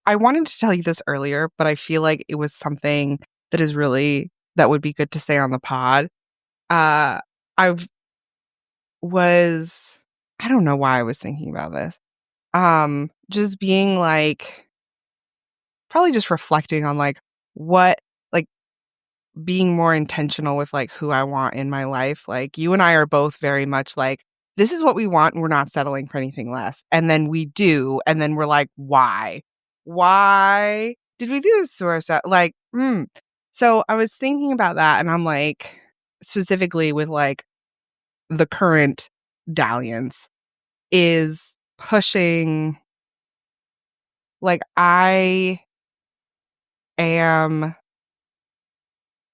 I wanted to tell you this earlier, but I feel like it was something that would be good to say on the pod. I don't know why I was thinking about this. Just being like, probably just reflecting on like what, like being more intentional with like who I want in my life. Like you and I are both very much like, this is what we want and we're not settling for anything less. And then we do. And then we're like, why? Why did we do this to ourselves? Like, So I was thinking about that and I'm like, specifically with like the current dalliance is pushing, like I am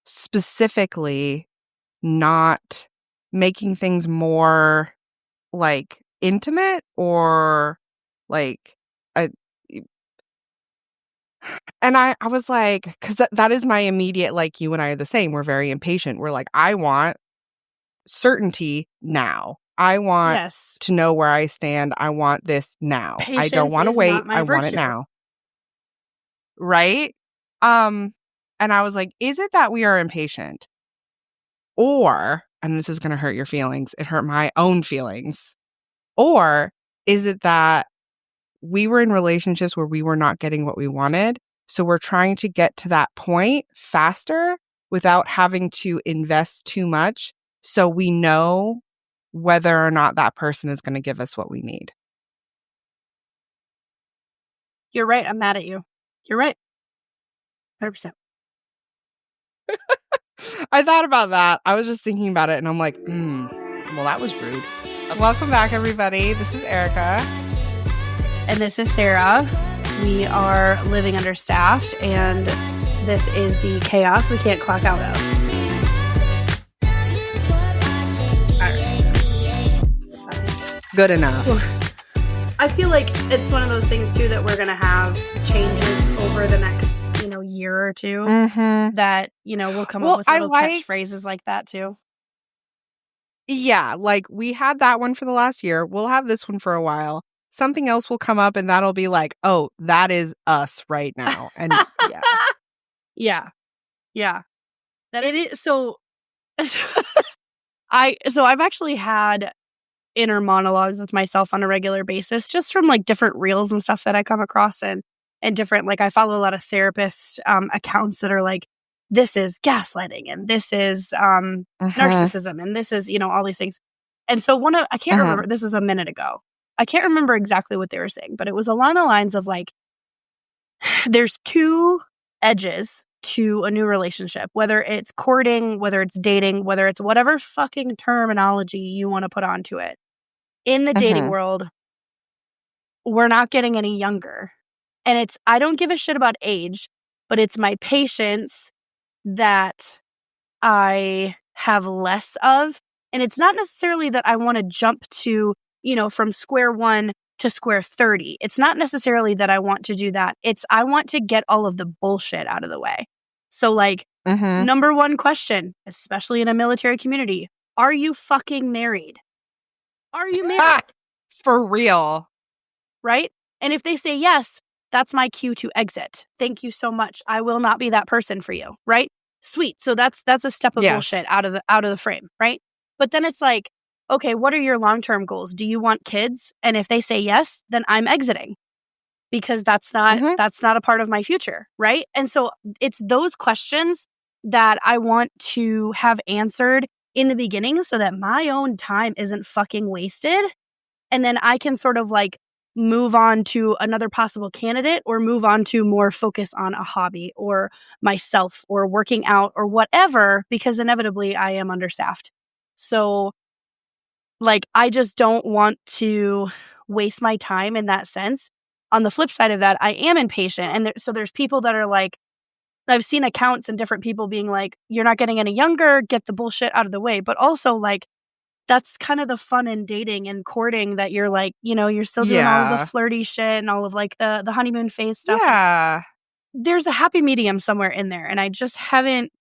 specifically not making things more like intimate or like a, and I was like, because that is my immediate, like you and I are the same. We're very impatient. We're like, I want certainty now. I want to know where I stand. I want this now. I don't want to wait. I want it now. Right? And I was like, is it that we are impatient? Or, and this is going to hurt your feelings, it hurt my own feelings. Or is it that we were in relationships where we were not getting what we wanted? So we're trying to get to that point faster without having to invest too much. So we know whether or not that person is going to give us what we need. You're right. I'm mad at you. You're right. 100%. I thought about that. I was just thinking about it and I'm like, well, that was rude. Welcome back, everybody. This is Erika. And this is Sarah. We are living understaffed, and this is the chaos we can't clock out of. All right. It's fine. Good enough. I feel like it's one of those things, too, that we're going to have changes over the next, year or two that, we'll come up with little catchphrases like that, too. Yeah, like we had that one for the last year. We'll have this one for a while. Something else will come up and that'll be like, oh, that is us right now. And yeah. That it is. So I've actually had inner monologues with myself on a regular basis, just from like different reels and stuff that I come across and different, like I follow a lot of therapist accounts that are like, this is gaslighting and this is narcissism and this is, all these things. And so I can't remember, this was a minute ago. I can't remember exactly what they were saying, but it was along the lines of like, there's two edges to a new relationship, whether it's courting, whether it's dating, whether it's whatever fucking terminology you want to put onto it. In the dating world, we're not getting any younger. And I don't give a shit about age, but it's my patience that I have less of. And it's not necessarily that I want to jump to, from square one to square 30. It's not necessarily that I want to do that. It's I want to get all of the bullshit out of the way. So like, number one question, especially in a military community, are you fucking married? Are you married? For real. Right? And if they say yes, that's my cue to exit. Thank you so much. I will not be that person for you. Right? Sweet. So that's a step of bullshit out of the frame. Right? But then it's like, okay, what are your long-term goals? Do you want kids? And if they say yes, then I'm exiting because that's not a part of my future. Right? And so it's those questions that I want to have answered in the beginning so that my own time isn't fucking wasted. And then I can sort of like move on to another possible candidate or move on to more focus on a hobby or myself or working out or whatever, because inevitably I am understaffed. So like, I just don't want to waste my time in that sense. On the flip side of that, I am impatient. And so there's people that are like, I've seen accounts and different people being like, you're not getting any younger, get the bullshit out of the way. But also like, that's kind of the fun in dating and courting that you're like, you're still doing all of the flirty shit and all of like the honeymoon phase stuff. Yeah. There's a happy medium somewhere in there. And I just haven't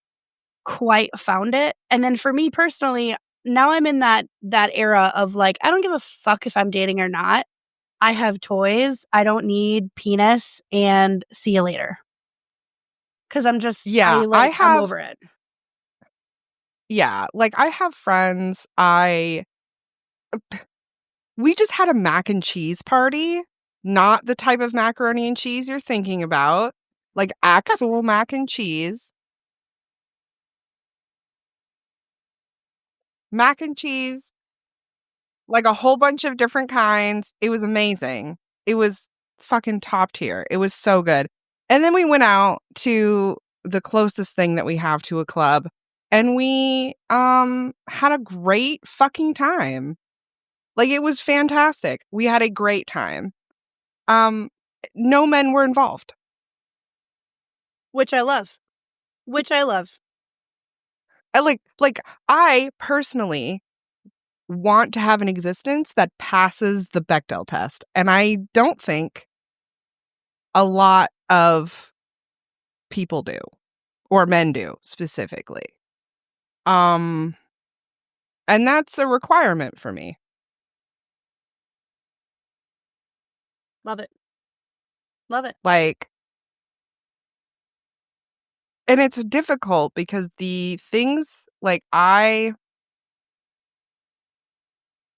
quite found it. And then for me personally, now I'm in that era of like, I don't give a fuck if I'm dating or not. I have toys. I don't need penis and see you later. Because I'm just, Yeah, I'm over it. Yeah, like, I have friends, we just had a mac and cheese party, not the type of macaroni and cheese you're thinking about, like, actual mac and cheese. Mac and cheese, like, a whole bunch of different kinds. It was amazing. It was fucking top tier. It was so good. And then we went out to the closest thing that we have to a club, and we, had a great fucking time. Like, it was fantastic. We had a great time. No men were involved. Which I love. I personally want to have an existence that passes the Bechdel test. And I don't think a lot of people do, or men do specifically. And that's a requirement for me. Love it. Love it. Like, and it's difficult because the things like oh,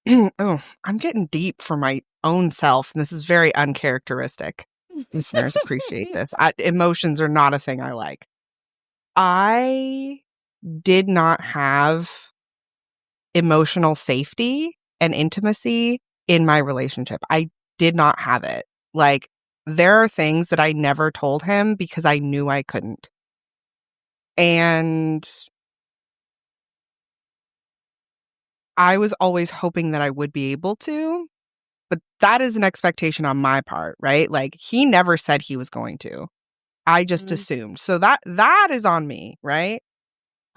I'm getting deep for my own self, and this is very uncharacteristic. Listeners appreciate this. Emotions are not a thing I like. I did not have emotional safety and intimacy in my relationship. I did not have it. Like, there are things that I never told him because I knew I couldn't. And I was always hoping that I would be able to, but that is an expectation on my part, right? Like, he never said he was going to. I just assumed. So that is on me, right?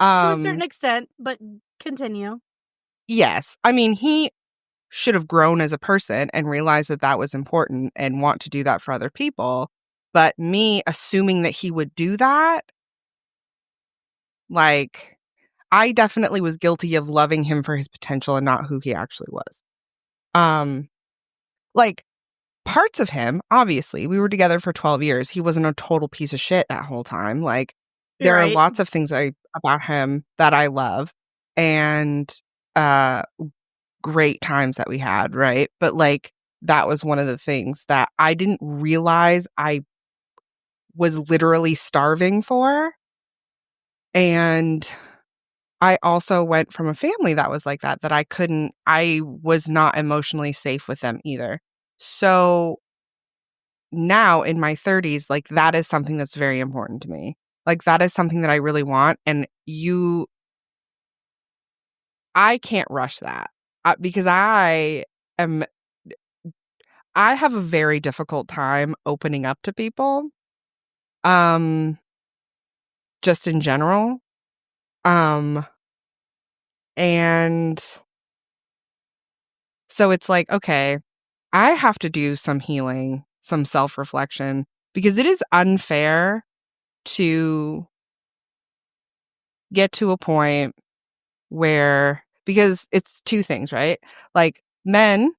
To a certain extent, but continue. Yes. I mean, he should have grown as a person and realized that that was important and want to do that for other people. But me assuming that he would do that, like, I definitely was guilty of loving him for his potential and not who he actually was. Like, parts of him, obviously, we were together for 12 years. He wasn't a total piece of shit that whole time. Like, there are lots of things about him that I love, and great times that we had, right? But, like, that was one of the things that I didn't realize I was literally starving for. And I also went from a family that was like that I was not emotionally safe with them either. So now in my 30s, like, that is something that's very important to me. Like, that is something that I really want. And I can't rush that because I have a very difficult time opening up to people. Just in general. And so it's like, okay, I have to do some healing, some self-reflection, because it is unfair to get to a point where, because it's two things, right? Like, men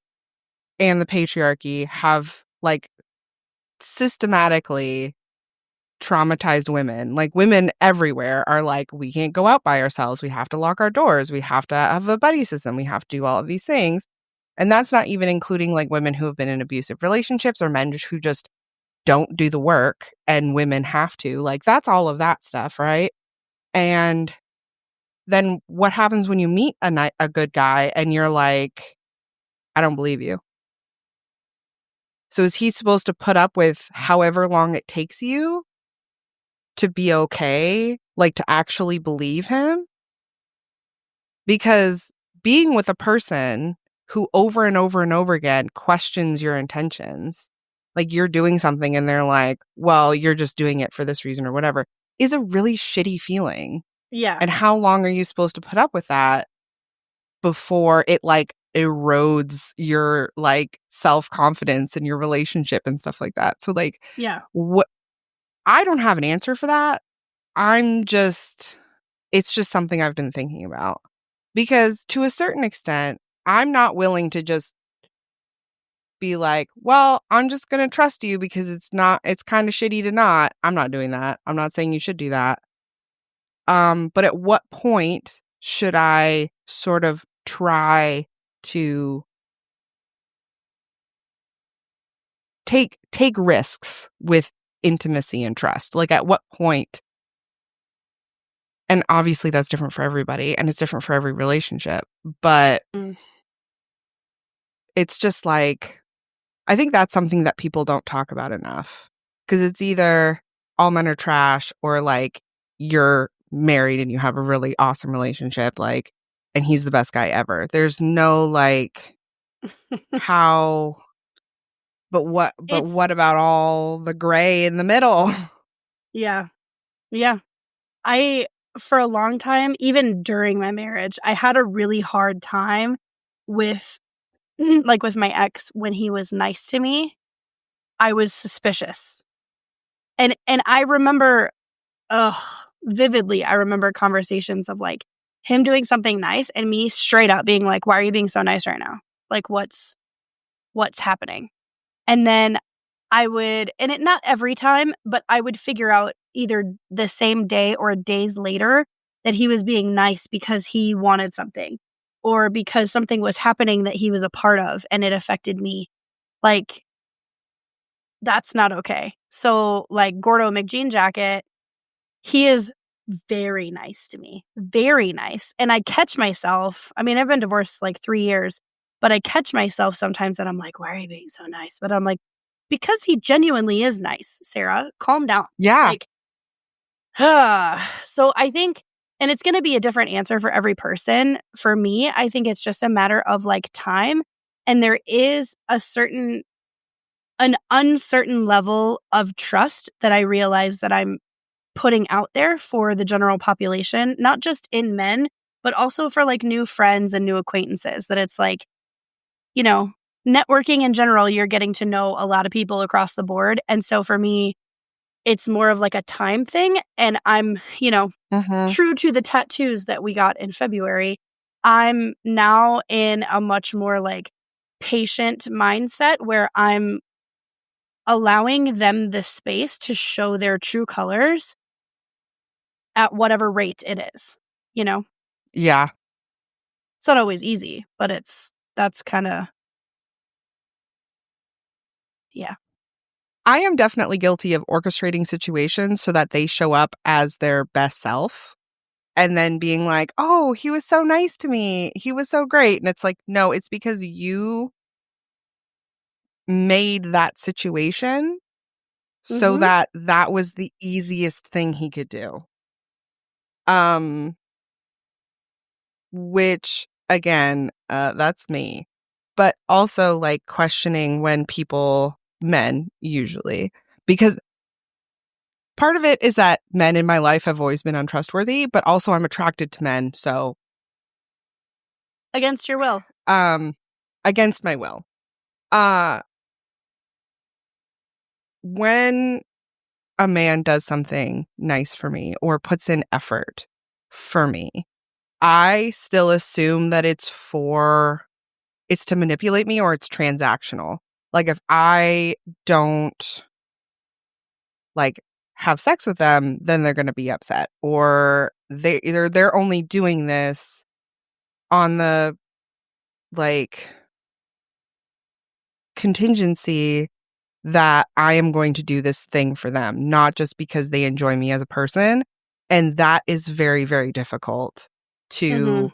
and the patriarchy have, like, systematically traumatized women. Like, women everywhere are like, we can't go out by ourselves. We have to lock our doors. We have to have a buddy system. We have to do all of these things. And that's not even including, like, women who have been in abusive relationships or men who just don't do the work and women have to. Like, that's all of that stuff, right? And then what happens when you meet a good guy and you're like, I don't believe you. So is he supposed to put up with however long it takes you to be okay, like, to actually believe him? Because being with a person who over and over and over again questions your intentions, like, you're doing something and they're like, well, you're just doing it for this reason or whatever, is a really shitty feeling. Yeah. And how long are you supposed to put up with that before it, like, erodes your, like, self-confidence in your relationship and stuff like that? So, like, yeah, I don't have an answer for that. It's just something I've been thinking about. Because to a certain extent, I'm not willing to just be like, well, I'm just going to trust you because it's kind of shitty to not. I'm not doing that. I'm not saying you should do that. But at what point should I sort of try to take risks with intimacy and trust? Like, at what point? And obviously that's different for everybody and it's different for every relationship, but it's just like, I think that's something that people don't talk about enough, because it's either all men are trash or like you're married and you have a really awesome relationship, like, and he's the best guy ever. There's no like how, but what about all the gray in the middle? Yeah. Yeah. For a long time, even during my marriage, I had a really hard time with my ex. When he was nice to me, I was suspicious. And I remember vividly, I remember conversations of like him doing something nice and me straight up being like, why are you being so nice right now? Like, what's happening? And then I would, and it not every time, but I would figure out either the same day or days later that he was being nice because he wanted something or because something was happening that he was a part of and it affected me. Like, that's not okay. So, like, Gordo McJean Jacket, he is very nice to me. Very nice. And I catch myself, I mean, I've been divorced like 3 years, but I catch myself sometimes that I'm like, why are you being so nice? But I'm like, because he genuinely is nice, Sarah. Calm down. Yeah. Like, so I think, and it's going to be a different answer for every person. For me, I think it's just a matter of like time. And there is an uncertain level of trust that I realize that I'm putting out there for the general population, not just in men, but also for like new friends and new acquaintances, that it's like, you know, networking in general, you're getting to know a lot of people across the board. And so for me, it's more of like a time thing. And I'm, true to the tattoos that we got in February, I'm now in a much more like patient mindset where I'm allowing them the space to show their true colors at whatever rate it is, Yeah. It's not always easy, but that's kind of, yeah. I am definitely guilty of orchestrating situations so that they show up as their best self and then being like, oh, he was so nice to me. He was so great. And it's like, no, it's because you made that situation so that was the easiest thing he could do. Which again, that's me. But also like questioning when men usually, because part of it is that men in my life have always been untrustworthy, but also I'm attracted to men, so against your will. Against my will. When a man does something nice for me or puts in effort for me, I still assume that it's to manipulate me or it's transactional. Like, if I don't like have sex with them, then they're going to be upset, or they're only doing this on the like contingency that I am going to do this thing for them, not just because they enjoy me as a person. And that is very, very difficult to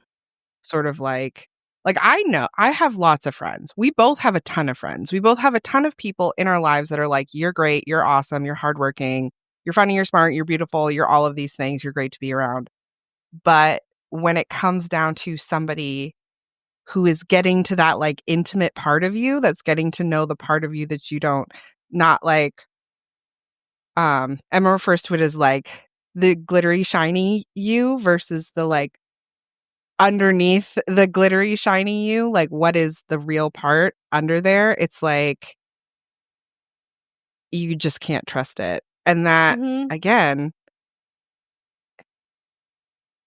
sort of like I know I have lots of friends. We both have a ton of friends. We both have a ton of people in our lives that are like, you're great, you're awesome, you're hardworking, you're funny, you're smart, you're beautiful, you're all of these things, you're great to be around. But when it comes down to somebody who is getting to that like intimate part of you, that's getting to know the part of you that you don't, not like, Emma refers to it as like the glittery, shiny you versus the like underneath the glittery, shiny you. Like, what is the real part under there? It's like, you just can't trust it. And that, again,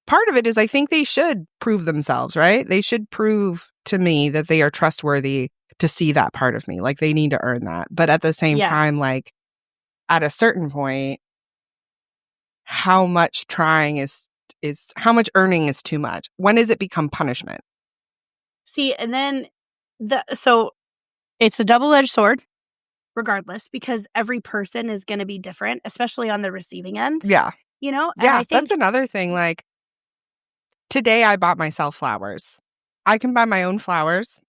part of it is I think they should prove themselves, right? They should prove to me that they are trustworthy to see that part of me. Like, they need to earn that. But at the same time, like, at a certain point, how much trying is how much earning is too much? When does it become punishment? See, and then so it's a double-edged sword, regardless, because every person is going to be different, especially on the receiving end. Yeah. You know? And Yeah, I think that's another thing. Like, today I bought myself flowers. I can buy my own flowers.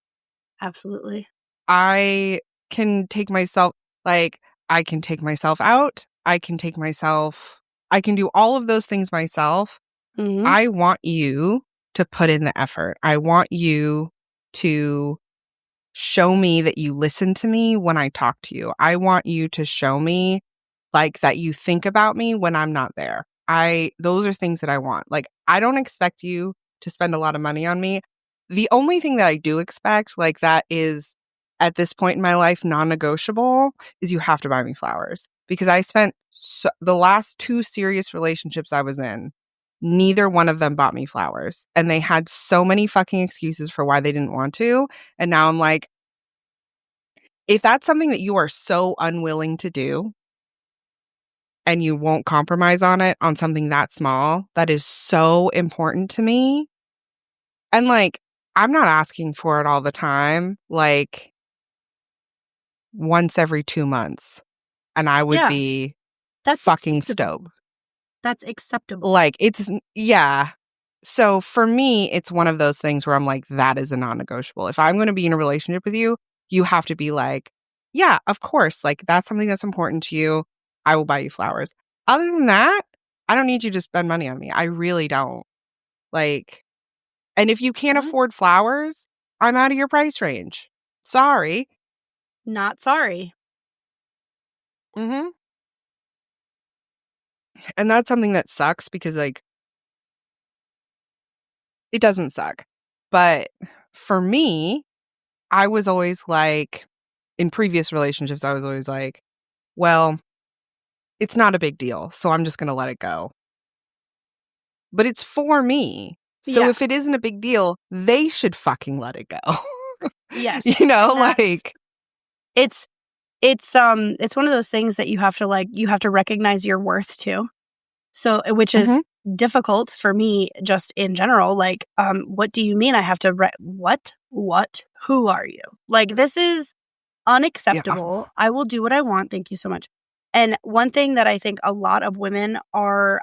Absolutely. I can take myself, like, I can take myself out. I can do all of those things myself. Mm-hmm. I want you to put in the effort. I want you to show me that you listen to me when I talk to you. I want you to show me, like, that you think about me when I'm not there. Those are things that I want. Like, I don't expect you to spend a lot of money on me. The only thing that I do expect, like, that is at this point in my life non-negotiable, is you have to buy me flowers. Because I spent the last 2 serious relationships I was in, neither one of them bought me flowers. And they had so many fucking excuses for why they didn't want to. And now I'm like, if that's something that you are so unwilling to do, and you won't compromise on it, on something that small, that is so important to me. And, like, I'm not asking for it all the time, like, once every 2 months, and I would be that's fucking acceptable. stoked. That's acceptable. Like, yeah. So for me, it's one of those things where I'm like, that is a non-negotiable. If I'm going to be in a relationship with you, you have to be like, yeah, of course. Like, that's something that's important to you. I will buy you flowers. Other than that, I don't need you to spend money on me. I really don't. Like, and if you can't afford flowers, I'm out of your price range. Sorry. Not sorry. Mm-hmm. And that's something that sucks because, like, it doesn't suck. But for me, I was always like, in previous relationships, I was always like, well, it's not a big deal, so I'm just going to let it go. But it's for me. So if it isn't a big deal, they should fucking let it go. Yes. You know, like, it's one of those things that you have to recognize your worth too. So, which is difficult for me just in general. Like, what do you mean I have to what? Who are you? Like, this is unacceptable. Yeah. I will do what I want. Thank you so much. And one thing that I think a lot of women are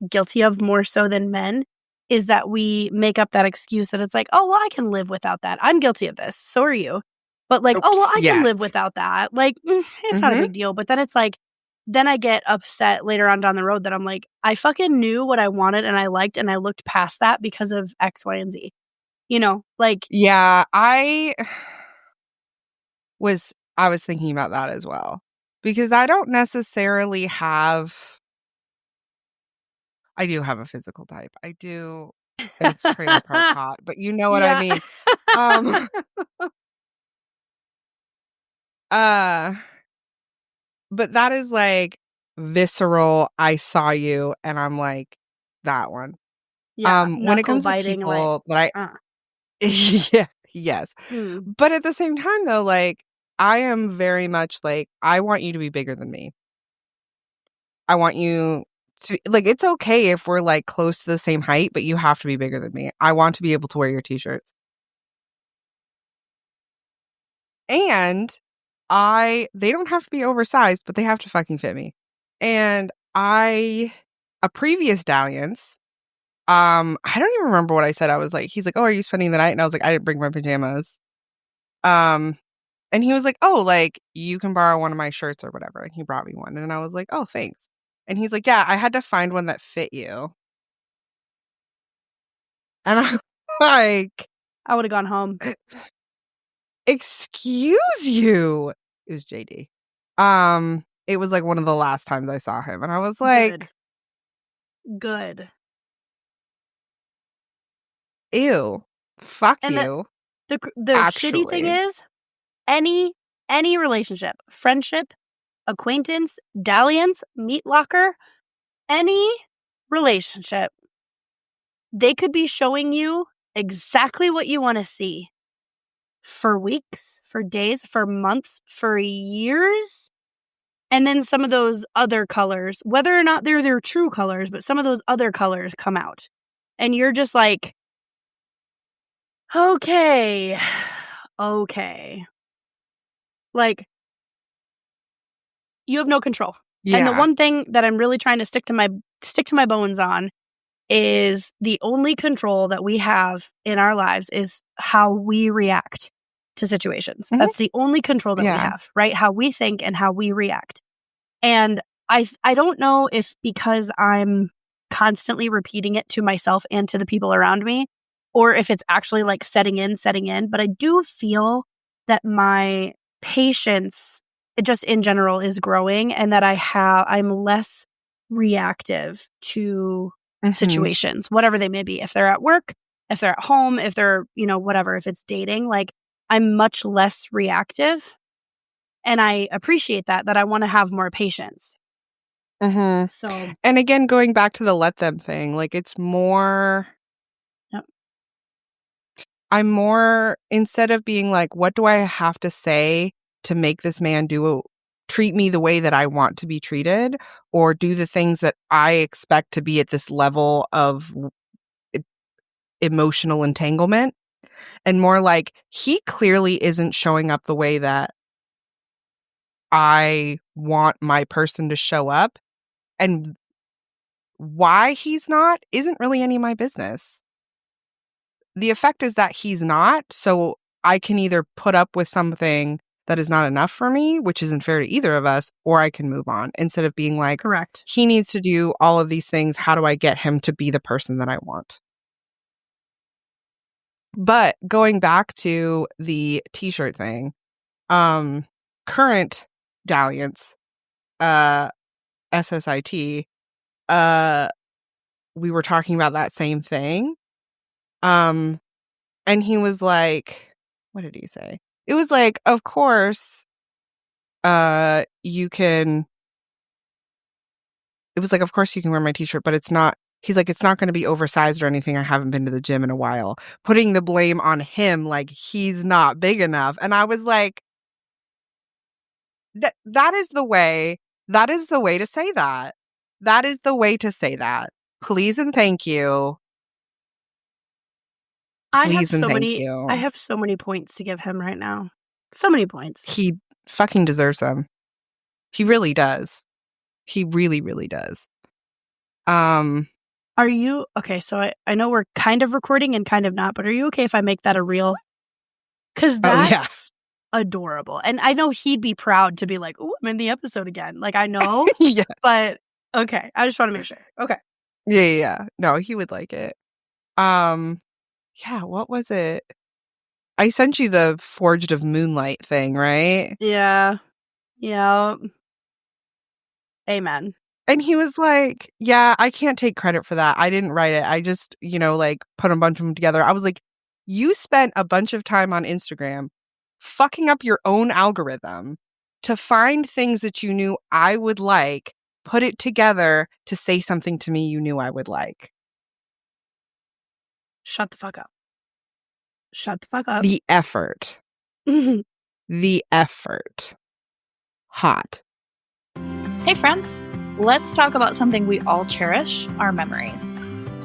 guilty of more so than men is that we make up that excuse that it's like, oh, well, I can live without that. I'm guilty of this. So are you. But like, oh, well, I can live without that. Like, it's not a big deal. But then it's like, then I get upset later on down the road that I'm like, I fucking knew what I wanted and I liked and I looked past that because of X, Y, and Z. You know, like. Yeah, I was thinking about that as well. Because I don't necessarily I do have a physical type. I do. And it's trailer park hot, but you know what I mean. But that is like visceral. I saw you and I'm like, that one. Yeah. When it comes to people that yeah, yes. But at the same time though, like, I am very much like, I want you to be bigger than me. I want you to, like, it's okay if we're like close to the same height, but you have to be bigger than me. I want to be able to wear your t-shirts. And they don't have to be oversized, but they have to fucking fit me. And a previous dalliance, I don't even remember what I said. I was like, he's like, oh, are you spending the night? And I was like, I didn't bring my pajamas. And he was like, oh, like, you can borrow one of my shirts or whatever. And he brought me one. And I was like, oh, thanks. And he's like, yeah, I had to find one that fit you. And I'm like, I would have gone home. Excuse you. It was JD. It was like one of the last times I saw him. And I was like, Good. Ew. Fuck and you. The shitty thing is, any relationship, friendship, acquaintance, dalliance, meat locker, any relationship, they could be showing you exactly what you want to see for weeks, for days, for months, for years. And then some of those other colors, whether or not they're their true colors, but some of those other colors come out. And you're just like, okay. Like, you have no control. Yeah. And the one thing that I'm really trying to stick to my bones on is the only control that we have in our lives is how we react to situations. Mm-hmm. That's the only control that we have, right? How we think and how we react. And I don't know if because I'm constantly repeating it to myself and to the people around me, or if it's actually like setting in, but I do feel that my patience just in general is growing and that I'm less reactive to situations, whatever they may be. If they're at work, if they're at home, if they're, whatever, if it's dating, like I'm much less reactive. And I appreciate that I want to have more patience. Mm-hmm. So, and again, going back to the let them thing, like it's more, I'm more, instead of being like, what do I have to say to make this man treat me the way that I want to be treated, or do the things that I expect to be at this level of emotional entanglement, and more like, he clearly isn't showing up the way that I want my person to show up, and why he's not isn't really any of my business. The effect is that he's not, so I can either put up with something that is not enough for me, which isn't fair to either of us, or I can move on, instead of being like, correct, he needs to do all of these things. How do I get him to be the person that I want? But going back to the t-shirt thing, current dalliance, SSIT, we were talking about that same thing. And he was like, what did he say? It was like, of course, you can wear my t-shirt, but it's not, he's like, it's not going to be oversized or anything. I haven't been to the gym in a while. Putting the blame on him, like he's not big enough. And I was like, that is the way to say that. That is the way to say that. Please and thank you. I have so many points to give him right now. So many points. He fucking deserves them. He really does. He really, really does. Are you okay? So I know we're kind of recording and kind of not, but are you okay if I make that a reel? Because that's adorable. And I know he'd be proud to be like, oh, I'm in the episode again. Like, I know. Yeah. But okay. I just want to make sure. Okay. Yeah. No, he would like it. Yeah, what was it? I sent you the Forged of Moonlight thing, right? Yeah. Yeah. Amen. And he was like, yeah, I can't take credit for that. I didn't write it. I just, like put a bunch of them together. I was like, you spent a bunch of time on Instagram fucking up your own algorithm to find things that you knew I would like, put it together to say something to me you knew I would like. Shut the fuck up. Shut the fuck up. The effort. The effort. Hot. Hey friends, let's talk about something we all cherish, our memories.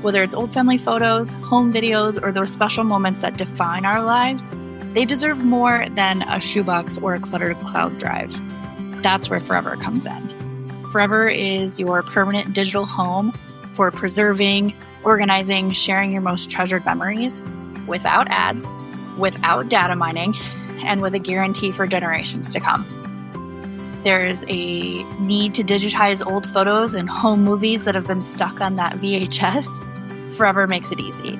Whether it's old family photos, home videos, or those special moments that define our lives, they deserve more than a shoebox or a cluttered cloud drive. That's where Forever comes in. Forever is your permanent digital home for preserving, organizing, sharing your most treasured memories without ads, without data mining, and with a guarantee for generations to come. There's a need to digitize old photos and home movies that have been stuck on that VHS. Forever makes it easy.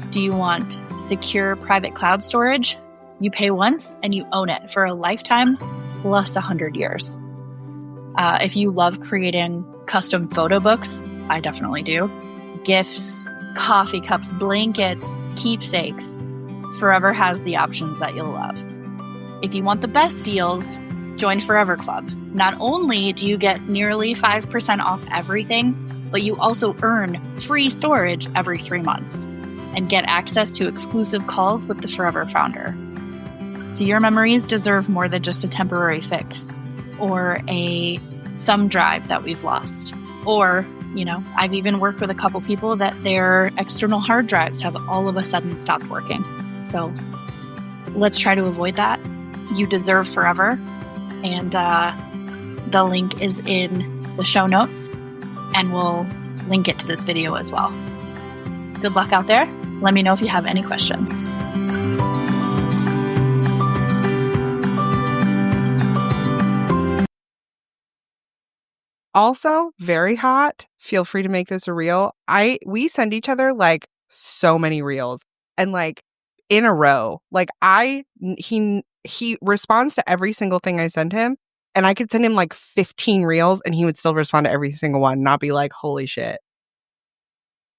Do you want secure private cloud storage? You pay once and you own it for a lifetime plus 100 years. If you love creating custom photo books, I definitely do. Gifts, coffee cups, blankets, keepsakes. Forever has the options that you'll love. If you want the best deals, join Forever Club. Not only do you get nearly 5% off everything, but you also earn free storage every 3 months and get access to exclusive calls with the Forever founder. So your memories deserve more than just a temporary fix or a thumb drive that we've lost. Or, I've even worked with a couple people that their external hard drives have all of a sudden stopped working. So let's try to avoid that. You deserve forever. And the link is in the show notes, and we'll link it to this video as well. Good luck out there. Let me know if you have any questions. Also, very hot. Feel free to make this a reel. We send each other like so many reels and like in a row. Like he responds to every single thing I send him, and I could send him like 15 reels and he would still respond to every single one, not be like, holy shit.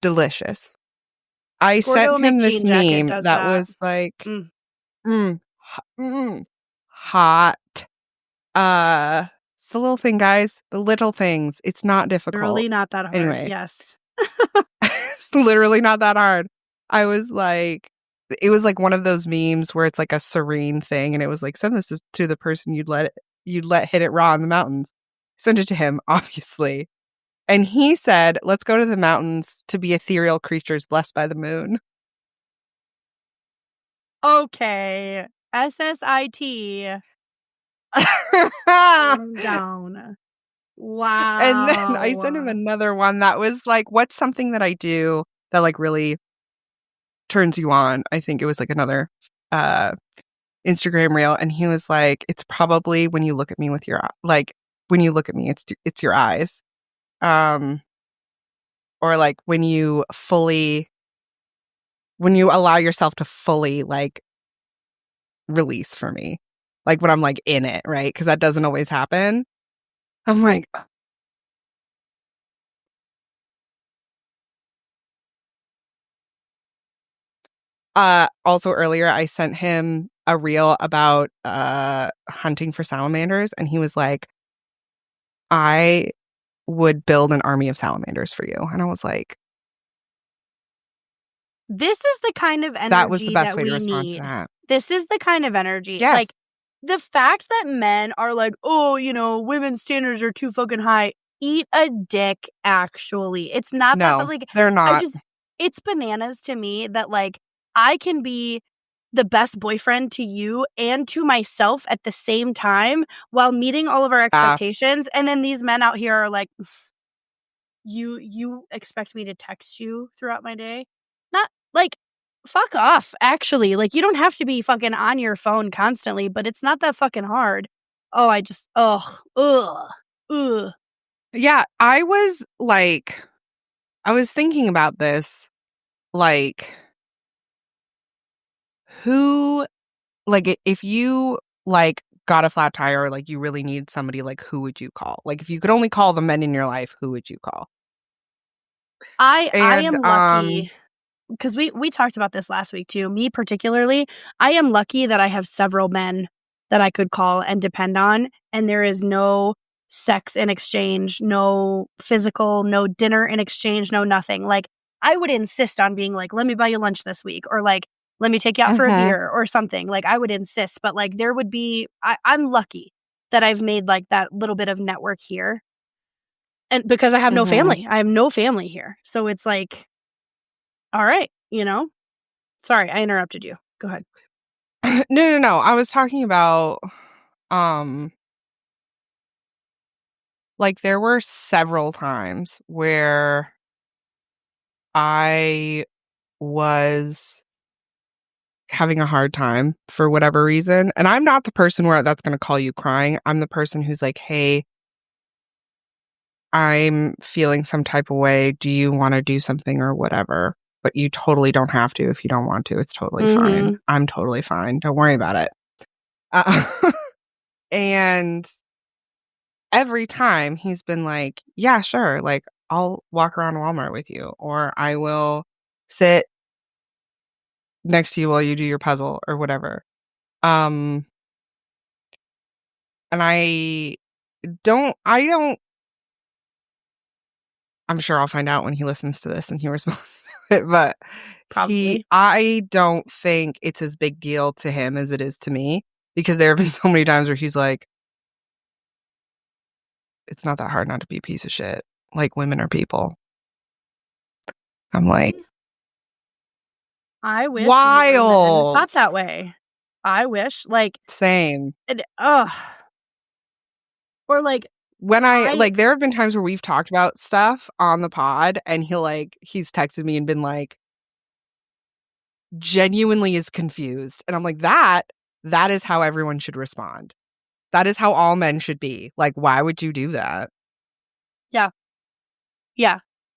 Delicious. I Gordo sent him this meme that was like hot. It's the little thing, guys. The little things. It's not difficult. Really not that hard. Anyway. Yes. It's literally not that hard. I was like, it was like one of those memes where it's like a serene thing, and it was like, send this to the person you'd let hit it raw in the mountains. Send it to him, obviously. And he said, let's go to the mountains to be ethereal creatures blessed by the moon. Okay. SSIT. Down. Wow. And then I sent him another one that was like, what's something that I do that like really turns you on? I think it was like another Instagram reel, and he was like, it's probably when you look at me with your when you look at me, it's your eyes. Or like when you allow yourself to fully like release for me, like when I'm like in it, right? Because that doesn't always happen. I'm like, also earlier I sent him a reel about hunting for salamanders, and he was like, I would build an army of salamanders for you. And I was like, this is the kind of energy that was the best way to we respond need. to that. This is the kind of energy. Yes. Like, the fact that men are like, oh, women's standards are too fucking high. Eat a dick, actually. It's not no, that, like, they're not. It's bananas to me that, like, I can be the best boyfriend to you and to myself at the same time while meeting all of our expectations. And then these men out here are like, you expect me to text you throughout my day? Not like, fuck off, actually. Like, you don't have to be fucking on your phone constantly, but it's not that fucking hard. Oh, I just, ugh. Yeah, I was thinking about this, like, who, like, if you, like, got a flat tire or, like, you really need somebody, like, who would you call? Like, if you could only call the men in your life, who would you call? I am lucky, because we talked about this last week, too. Me, particularly, I am lucky that I have several men that I could call and depend on, and there is no sex in exchange, no physical, no dinner in exchange, no nothing. Like, I would insist on being like, let me buy you lunch this week, or like, let me take you out for a beer or something. Like, I would insist, but like, there would be, I'm lucky that I've made like that little bit of network here. And because I have no family, I have no family here. So it's like, all right, sorry, I interrupted you. Go ahead. No. I was talking about, like, there were several times where I was having a hard time for whatever reason. And I'm not the person where that's going to call you crying. I'm the person who's like, hey, I'm feeling some type of way. Do you want to do something or whatever? But you totally don't have to if you don't want to. It's totally fine. I'm totally fine. Don't worry about it. And every time he's been like, yeah, sure. Like, I'll walk around Walmart with you, or I will sit next to you while you do your puzzle or whatever. And I'm sure I'll find out when he listens to this and he responds to it, but probably. I don't think it's as big deal to him as it is to me, because there have been so many times where he's like, it's not that hard not to be a piece of shit. Like, women are people. I'm like, I wish wild. men thought that way. I wish, like, same. Or like, when like, there have been times where we've talked about stuff on the pod, and he's texted me and been like, genuinely is confused, and I'm like, that is how everyone should respond. That is how all men should be. Like, why would you do that? Yeah.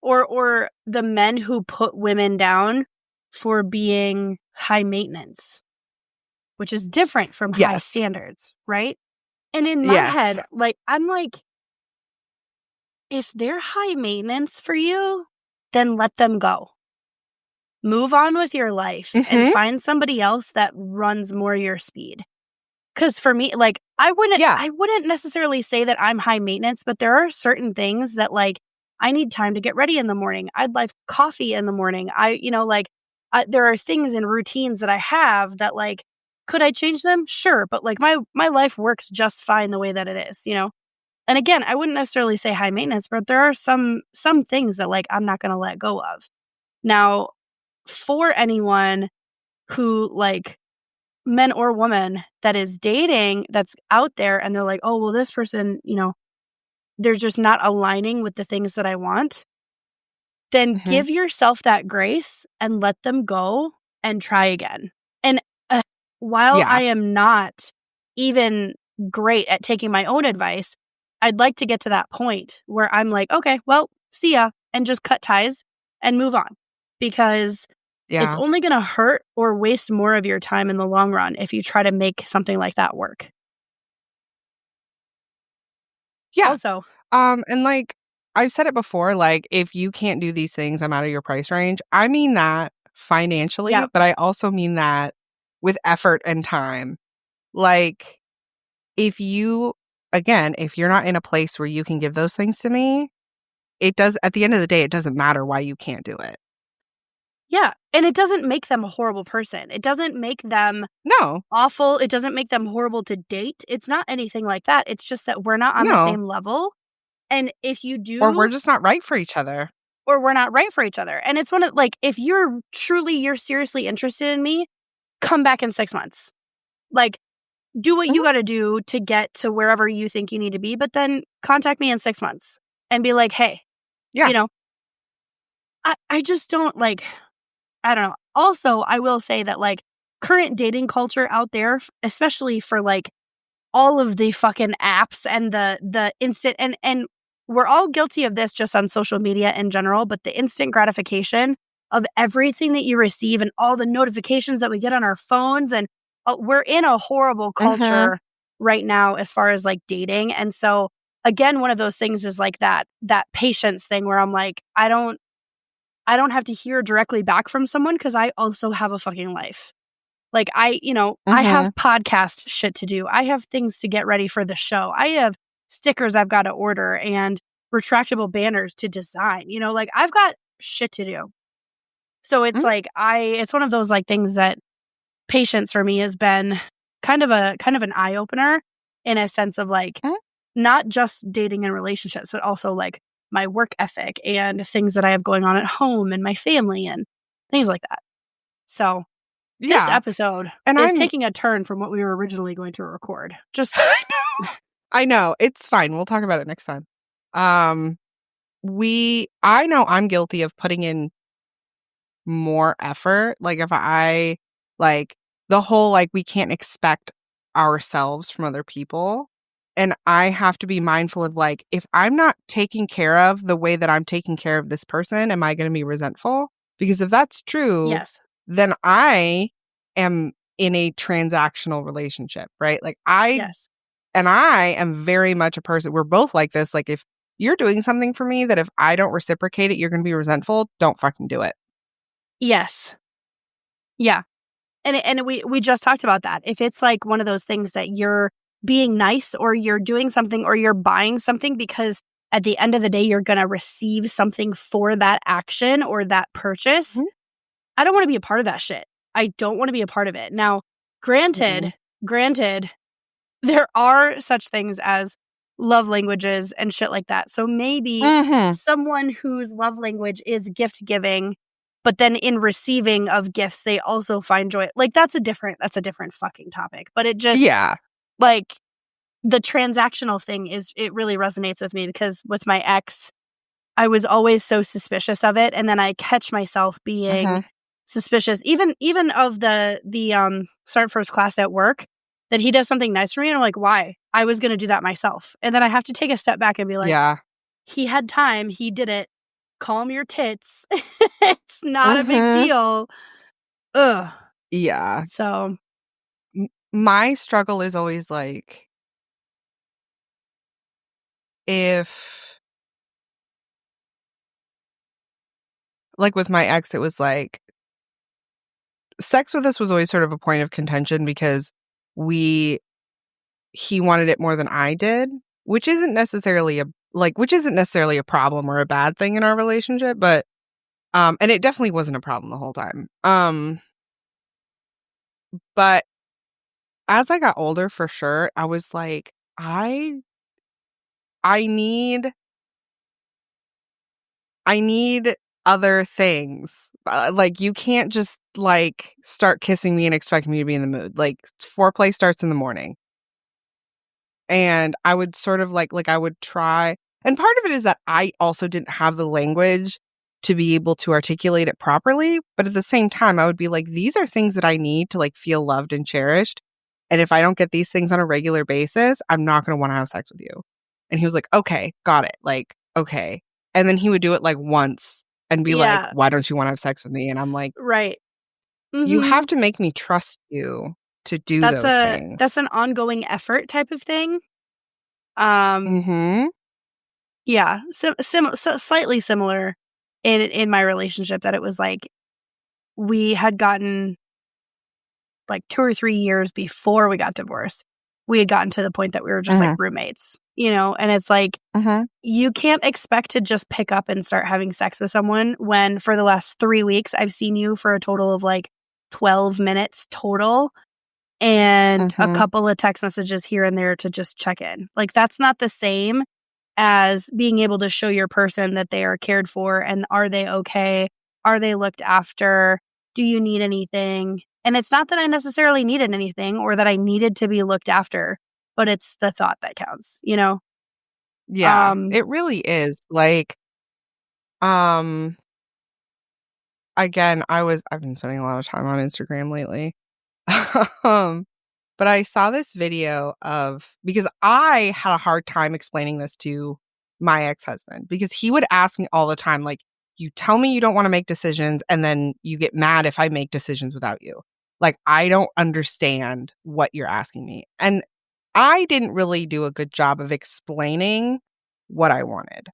Or the men who put women down for being high maintenance, which is different from high standards, right? And in my head, like, I'm like, if they're high maintenance for you, then let them go. Move on with your life and find somebody else that runs more your speed. Because for me, like, I wouldn't necessarily say that I'm high maintenance, but there are certain things that, like, I need time to get ready in the morning. I'd like coffee in the morning. There are things and routines that I have that, like, could I change them? Sure. But, like, my life works just fine the way that it is, And again, I wouldn't necessarily say high maintenance, but there are some things that, like, I'm not going to let go of. Now, for anyone who, like, men or woman that is dating, that's out there, and they're like, oh, well, this person, they're just not aligning with the things that I want, then give yourself that grace and let them go and try again. And while I am not even great at taking my own advice, I'd like to get to that point where I'm like, okay, well, see ya, and just cut ties and move on, because it's only going to hurt or waste more of your time in the long run if you try to make something like that work. Yeah. Also, and, like, I've said it before, like, if you can't do these things, I'm out of your price range. I mean that financially, but I also mean that with effort and time. Like, if you're not in a place where you can give those things to me, at the end of the day, it doesn't matter why you can't do it. Yeah. And it doesn't make them a horrible person. It doesn't make them awful. It doesn't make them horrible to date. It's not anything like that. It's just that we're not on the same level. And if you do... Or we're just not right for each other. Or we're not right for each other. And it's one of, like, if you're seriously interested in me, come back in 6 months. Like, do what you got to do to get to wherever you think you need to be, but then contact me in 6 months and be like, hey, I just don't, like, I don't know. Also, I will say that, like, current dating culture out there, especially for, like, all of the fucking apps and the instant, and we're all guilty of this just on social media in general, but the instant gratification of everything that you receive and all the notifications that we get on our phones, and we're in a horrible culture right now as far as, like, dating. And so, again, one of those things is, like, that patience thing where I'm like, I don't have to hear directly back from someone because I also have a fucking life. Like, I have podcast shit to do. I have things to get ready for the show. I have stickers I've got to order and retractable banners to design. Like, I've got shit to do. So it's like, it's one of those, like, things that patience for me has been kind of an eye opener, in a sense of, like, not just dating and relationships, but also, like, my work ethic and things that I have going on at home and my family and things like that. So this episode is taking a turn from what we were originally going to record. Just I know. It's fine. We'll talk about it next time. I know I'm guilty of putting in more effort. Like, if I, like, the whole, like, we can't expect ourselves from other people. And I have to be mindful of, like, if I'm not taking care of the way that I'm taking care of this person, am I going to be resentful? Because if that's true, then I am in a transactional relationship, right? Like, and I am very much a person, we're both like this. Like, if you're doing something for me that if I don't reciprocate it, you're going to be resentful, don't fucking do it. Yes. Yeah. And we just talked about that. If it's, like, one of those things that you're being nice, or you're doing something, or you're buying something because at the end of the day you're going to receive something for that action or that purchase, I don't want to be a part of that shit. I don't want to be a part of it. Now, granted, there are such things as love languages and shit like that. So maybe someone whose love language is gift giving, but then in receiving of gifts, they also find joy. Like that's a different fucking topic. But it just, like the transactional thing it really resonates with me because with my ex, I was always so suspicious of it. And then I catch myself being suspicious, even of the start first class at work, that he does something nice for me. And I'm like, why? I was going to do that myself. And then I have to take a step back and be like, he had time. He did it. Calm your tits. It's not a big deal. Ugh. Yeah. So my struggle is always like, if, like with my ex, it was like, sex with us was always sort of a point of contention because he wanted it more than I did, which isn't necessarily a problem or a bad thing in our relationship, but and it definitely wasn't a problem the whole time. But as I got older, for sure, I was like, I need other things. Like, you can't just like start kissing me and expect me to be in the mood. Like, foreplay starts in the morning. And I would sort of like I would try. And part of it is that I also didn't have the language to be able to articulate it properly. But at the same time, I would be like, these are things that I need to like feel loved and cherished. And if I don't get these things on a regular basis, I'm not going to want to have sex with you. And he was like, okay, got it. Like, okay. And then he would do it like once and be like, why don't you want to have sex with me? And I'm like, you have to make me trust you to do those things. That's an ongoing effort type of thing. Yeah, slightly similar in my relationship, that it was like we had gotten like 2 or 3 years before we got divorced. We had gotten to the point that we were just like roommates, you know, and it's like you can't expect to just pick up and start having sex with someone when for the last 3 weeks I've seen you for a total of like 12 minutes total. And a couple of text messages here and there to just check in. Like, that's not the same as being able to show your person that they are cared for and are they okay? Are they looked after? Do you need anything? And it's not that I necessarily needed anything or that I needed to be looked after, but it's the thought that counts, you know? Yeah, it really is. Like, again, I've been spending a lot of time on Instagram lately. But I saw this video because I had a hard time explaining this to my ex-husband because he would ask me all the time, like, you tell me you don't want to make decisions and then you get mad if I make decisions without you. Like, I don't understand what you're asking me. And I didn't really do a good job of explaining what I wanted.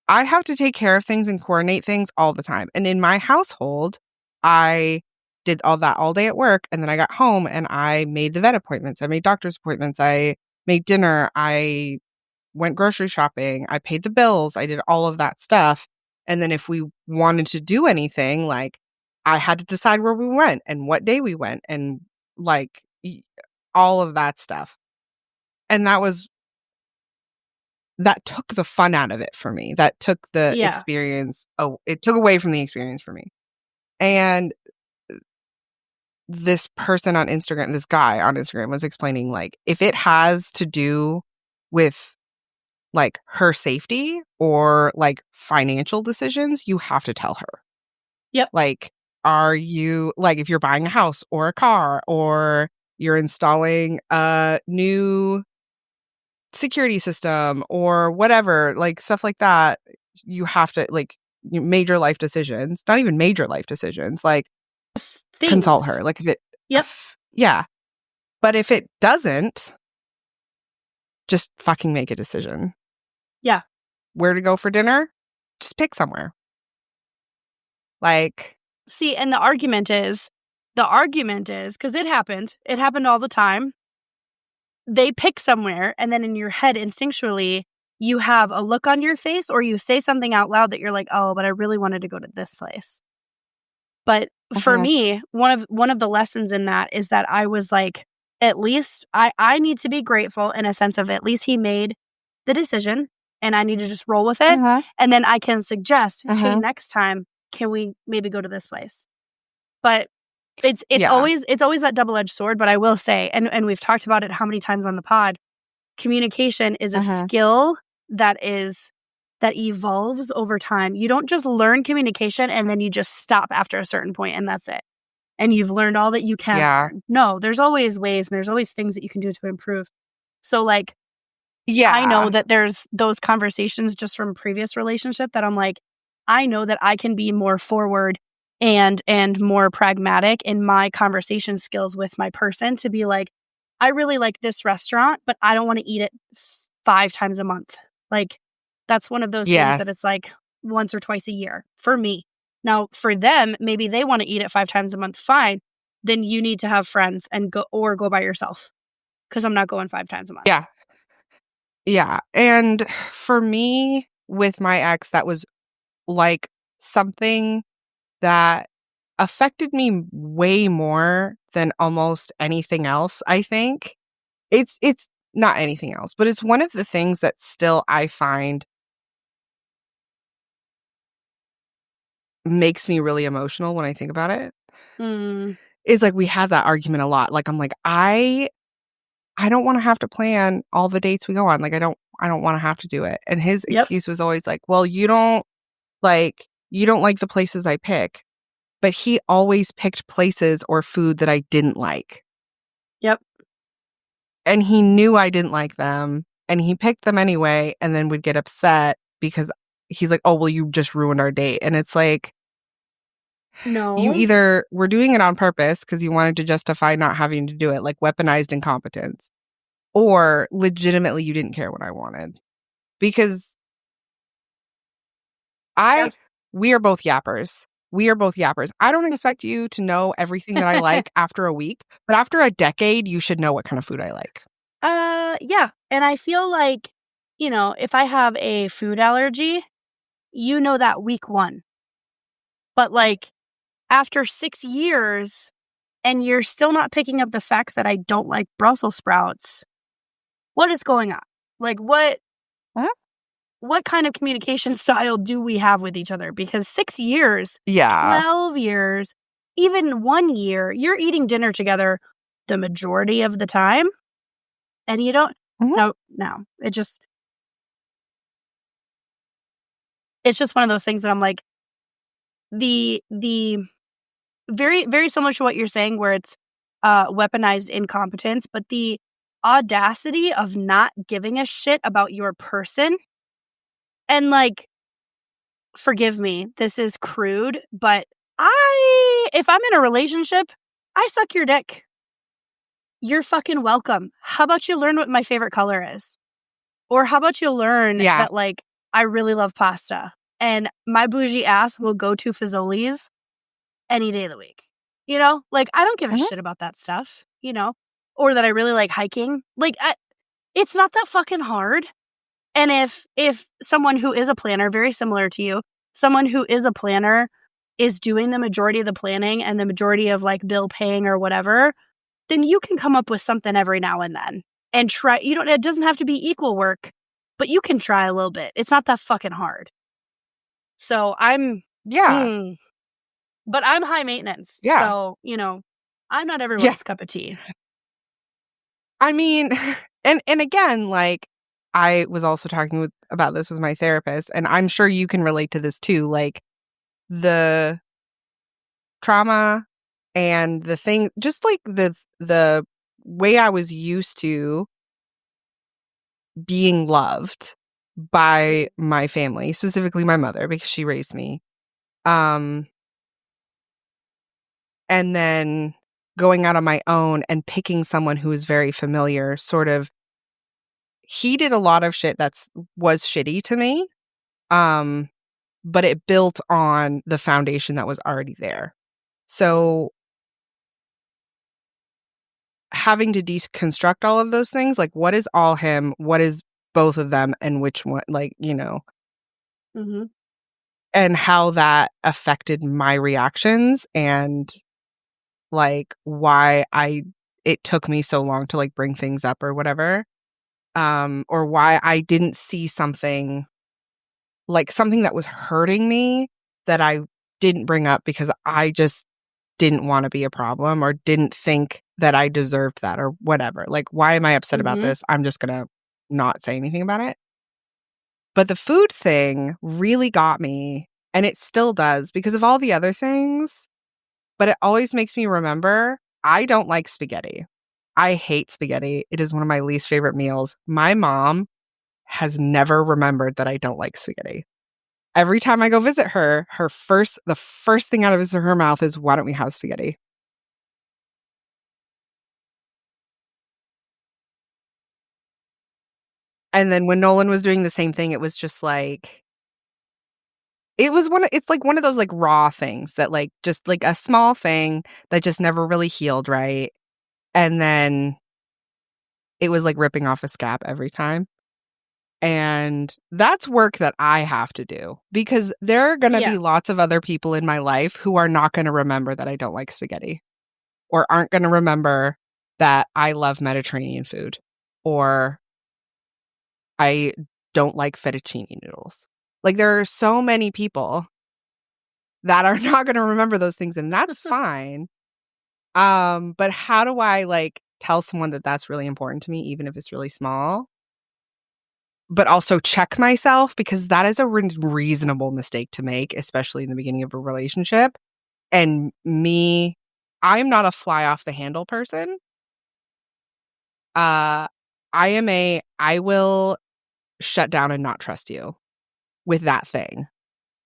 I have to take care of things and coordinate things all the time. And in my household, I did all that all day at work. And then I got home and I made the vet appointments. I made doctor's appointments. I made dinner. I went grocery shopping. I paid the bills. I did all of that stuff. And then if we wanted to do anything, like, I had to decide where we went and what day we went and like all of that stuff. And that took the fun out of it for me. That took the experience. It took away from the experience for me. And this person on Instagram, this guy on Instagram was explaining, like, if it has to do with like her safety or like financial decisions, you have to tell her. Yep. Like, are you, like, if you're buying a house or a car or you're installing a new security system or whatever, like stuff like that, you have to, like, major life decisions, not even major life decisions, like, consult her. Like, if it, yeah. But if it doesn't, just fucking make a decision. Yeah. Where to go for dinner? Just pick somewhere. Like, see, and the argument is, because it happened all the time. They pick somewhere, and then in your head, instinctually, you have a look on your face, or you say something out loud that you're like, oh, but I really wanted to go to this place. But for me, one of the lessons in that is that I was like, at least I need to be grateful in a sense of at least he made the decision and I need to just roll with it. And then I can suggest, hey, next time, can we maybe go to this place? But it's always that double-edged sword. But I will say, and we've talked about it how many times on the pod, communication is a skill that evolves over time. You don't just learn communication and then you just stop after a certain point and that's it. And you've learned all that you can learn. No, there's always ways and there's always things that you can do to improve. So like, I know that there's those conversations just from previous relationship that I'm like, I know that I can be more forward and more pragmatic in my conversation skills with my person to be like, I really like this restaurant, but I don't want to eat it 5 times a month. Like, that's one of those things that it's like once or twice a year for me. Now, for them, maybe they want to eat it 5 times a month. Fine. Then you need to have friends and go by yourself because I'm not going 5 times a month. Yeah. Yeah. And for me, with my ex, that was like something that affected me way more than almost anything else, I think. It's not anything else, but it's one of the things that still I find makes me really emotional when I think about it. Is like we had that argument a lot. Like I'm like, I don't want to have to plan all the dates we go on. Like I don't want to have to do it. And his excuse was always like, well, you don't like the places I pick. But he always picked places or food that I didn't like. Yep. And he knew I didn't like them. And he picked them anyway and then would get upset because he's like, oh, well, you just ruined our date. And it's like, no. You either were doing it on purpose because you wanted to justify not having to do it, like weaponized incompetence, or legitimately you didn't care what I wanted. Because we are both yappers. I don't expect you to know everything that I like after a week, but after a decade, you should know what kind of food I like. Yeah. And I feel like, if I have a food allergy, that week 1. But like after 6 years and you're still not picking up the fact that I don't like Brussels sprouts, what is going on? Like what kind of communication style do we have with each other? Because 6 years, 12 years, even 1 year, you're eating dinner together the majority of the time. And you don't, no, it's just one of those things that I'm like, the very, very similar to what you're saying where it's weaponized incompetence, but the audacity of not giving a shit about your person. And like, forgive me, this is crude, but if I'm in a relationship, I suck your dick. You're fucking welcome. How about you learn what my favorite color is? Or how about you learn that like, I really love pasta and my bougie ass will go to Fazoli's any day of the week. Like I don't give a shit about that stuff, or that I really like hiking. Like it's not that fucking hard. And if someone who is a planner, very similar to you, someone who is a planner is doing the majority of the planning and the majority of like bill paying or whatever, then you can come up with something every now and then and try. It doesn't have to be equal work, but you can try a little bit. It's not that fucking hard. So I'm but I'm high maintenance. Yeah. So, I'm not everyone's cup of tea. I mean, and again, like I was also talking about this with my therapist, and I'm sure you can relate to this too. Like the trauma and the thing, just like the way I was used to being loved by my family, specifically my mother, because she raised me. And then going out on my own and picking someone who is very familiar, sort of, he did a lot of shit was shitty to me. But it built on the foundation that was already there. So having to deconstruct all of those things, like what is all him, what is both of them, and which one, like, and how that affected my reactions and like why it took me so long to like bring things up or whatever. Or why I didn't see something that was hurting me that I didn't bring up because I just didn't want to be a problem or didn't think that I deserved that or whatever. Like, why am I upset about this? I'm just going to not say anything about it. But the food thing really got me, and it still does because of all the other things. But it always makes me remember I don't like spaghetti. I hate spaghetti. It is one of my least favorite meals. My mom has never remembered that I don't like spaghetti. Every time I go visit her, the first thing out of her mouth is, why don't we have spaghetti? And then when Nolan was doing the same thing, it was just like, it's like one of those like raw things that like, just like a small thing that just never really healed right. And then it was like ripping off a scab every time. And that's work that I have to do because there are going to be lots of other people in my life who are not going to remember that I don't like spaghetti or aren't going to remember that I love Mediterranean food or I don't like fettuccine noodles. Like there are so many people that are not going to remember those things and that's fine. But how do I like tell someone that that's really important to me, even if it's really small? But also check myself because that is a reasonable mistake to make, especially in the beginning of a relationship. And I'm not a fly off the handle person. I will shut down and not trust you with that thing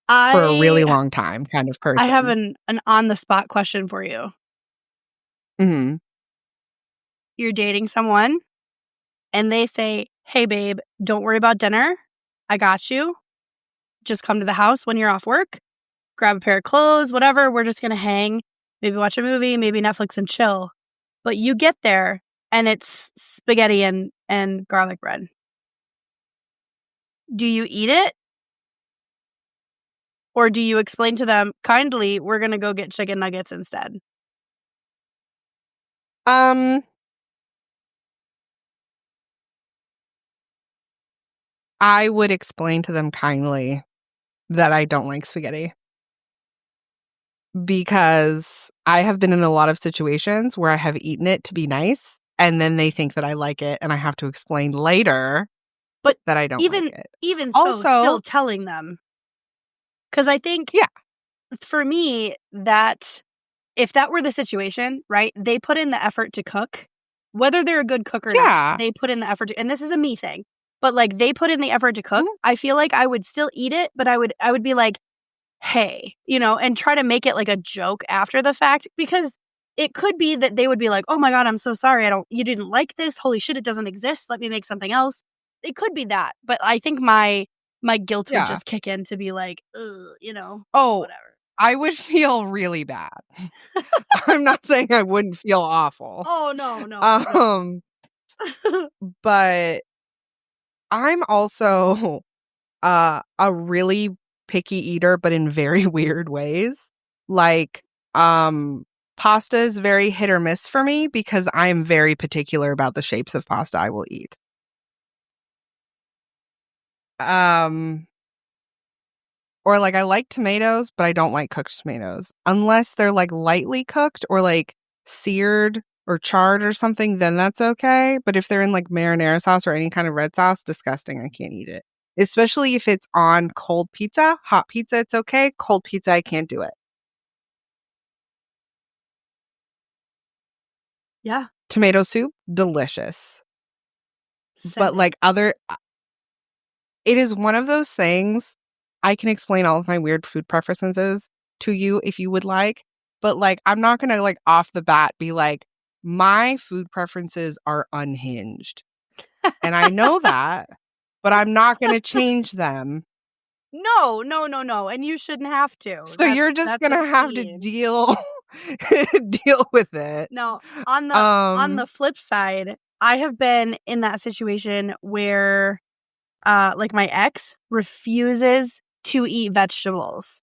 for a really long time kind of person. I have an on the spot question for you. Mm-hmm. You're dating someone and they say, hey, babe, don't worry about dinner. I got you. Just come to the house when you're off work. Grab a pair of clothes, whatever. We're just going to hang, maybe watch a movie, maybe Netflix and chill. But you get there and it's spaghetti and garlic bread. Do you eat it? Or do you explain to them, kindly, we're going to go get chicken nuggets instead? I would explain to them kindly that I don't like spaghetti. Because I have been in a lot of situations where I have eaten it to be nice, and then they think that I like it, and I have to explain later that I don't like it. Even so, still telling them. Because I think, for me, that if that were the situation, right, they put in the effort to cook, whether they're a good cook or not, they put in the effort to, and this is a me thing, but like they put in the effort to cook, I feel like I would still eat it, but I would be like, hey, and try to make it like a joke after the fact, because it could be that they would be like, oh my God, I'm so sorry. You didn't like this. Holy shit, it doesn't exist. Let me make something else. It could be that. But I think my guilt would just kick in to be like, whatever. I would feel really bad. I'm not saying I wouldn't feel awful. Oh, no. But I'm also a really picky eater, but in very weird ways. Like, pasta is very hit or miss for me because I'm very particular about the shapes of pasta I will eat. Or like I like tomatoes, but I don't like cooked tomatoes. Unless they're like lightly cooked or like seared or charred or something, then that's okay. But if they're in like marinara sauce or any kind of red sauce, disgusting. I can't eat it. Especially if it's on cold pizza. Hot pizza, it's okay. Cold pizza, I can't do it. Yeah. Tomato soup, delicious. But like it is one of those things. I can explain all of my weird food preferences to you if you would like. But like, I'm not going to like off the bat be like, my food preferences are unhinged. And I know that, but I'm not going to change them. No. And you shouldn't have to. So you're just going to have to deal with it. No, on the flip side, I have been in that situation where like my ex refuses to eat vegetables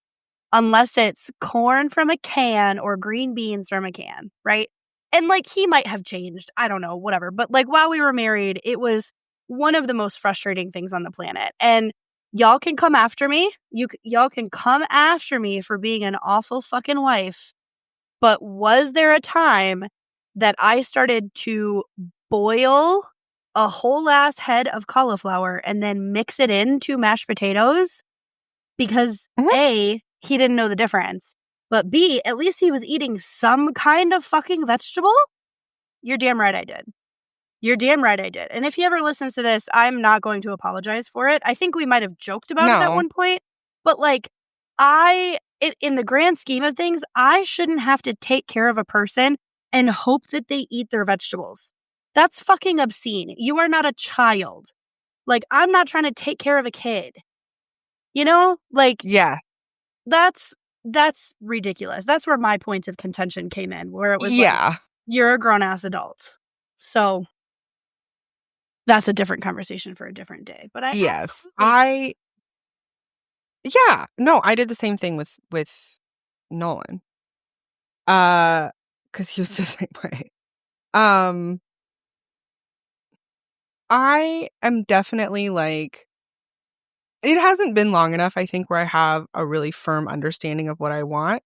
unless it's corn from a can or green beans from a can, right? And like he might have changed. I don't know, whatever. But like while we were married, it was one of the most frustrating things on the planet. And y'all can come after me. Y'all can come after me for being an awful fucking wife. But was there a time that I started to boil a whole ass head of cauliflower and then mix it into mashed potatoes? Because A, he didn't know the difference. But B, at least he was eating some kind of fucking vegetable? You're damn right I did. You're damn right I did. And if he ever listens to this, I'm not going to apologize for it. I think we might have joked about it at one point. But like, in the grand scheme of things, I shouldn't have to take care of a person and hope that they eat their vegetables. That's fucking obscene. You are not a child. Like, I'm not trying to take care of a kid. You know? Like, yeah. That's ridiculous. That's where my points of contention came in, where it was like, you're a grown-ass adult. So that's a different conversation for a different day. But I did the same thing with Nolan. Because he was the same way. I am definitely like, it hasn't been long enough, I think, where I have a really firm understanding of what I want.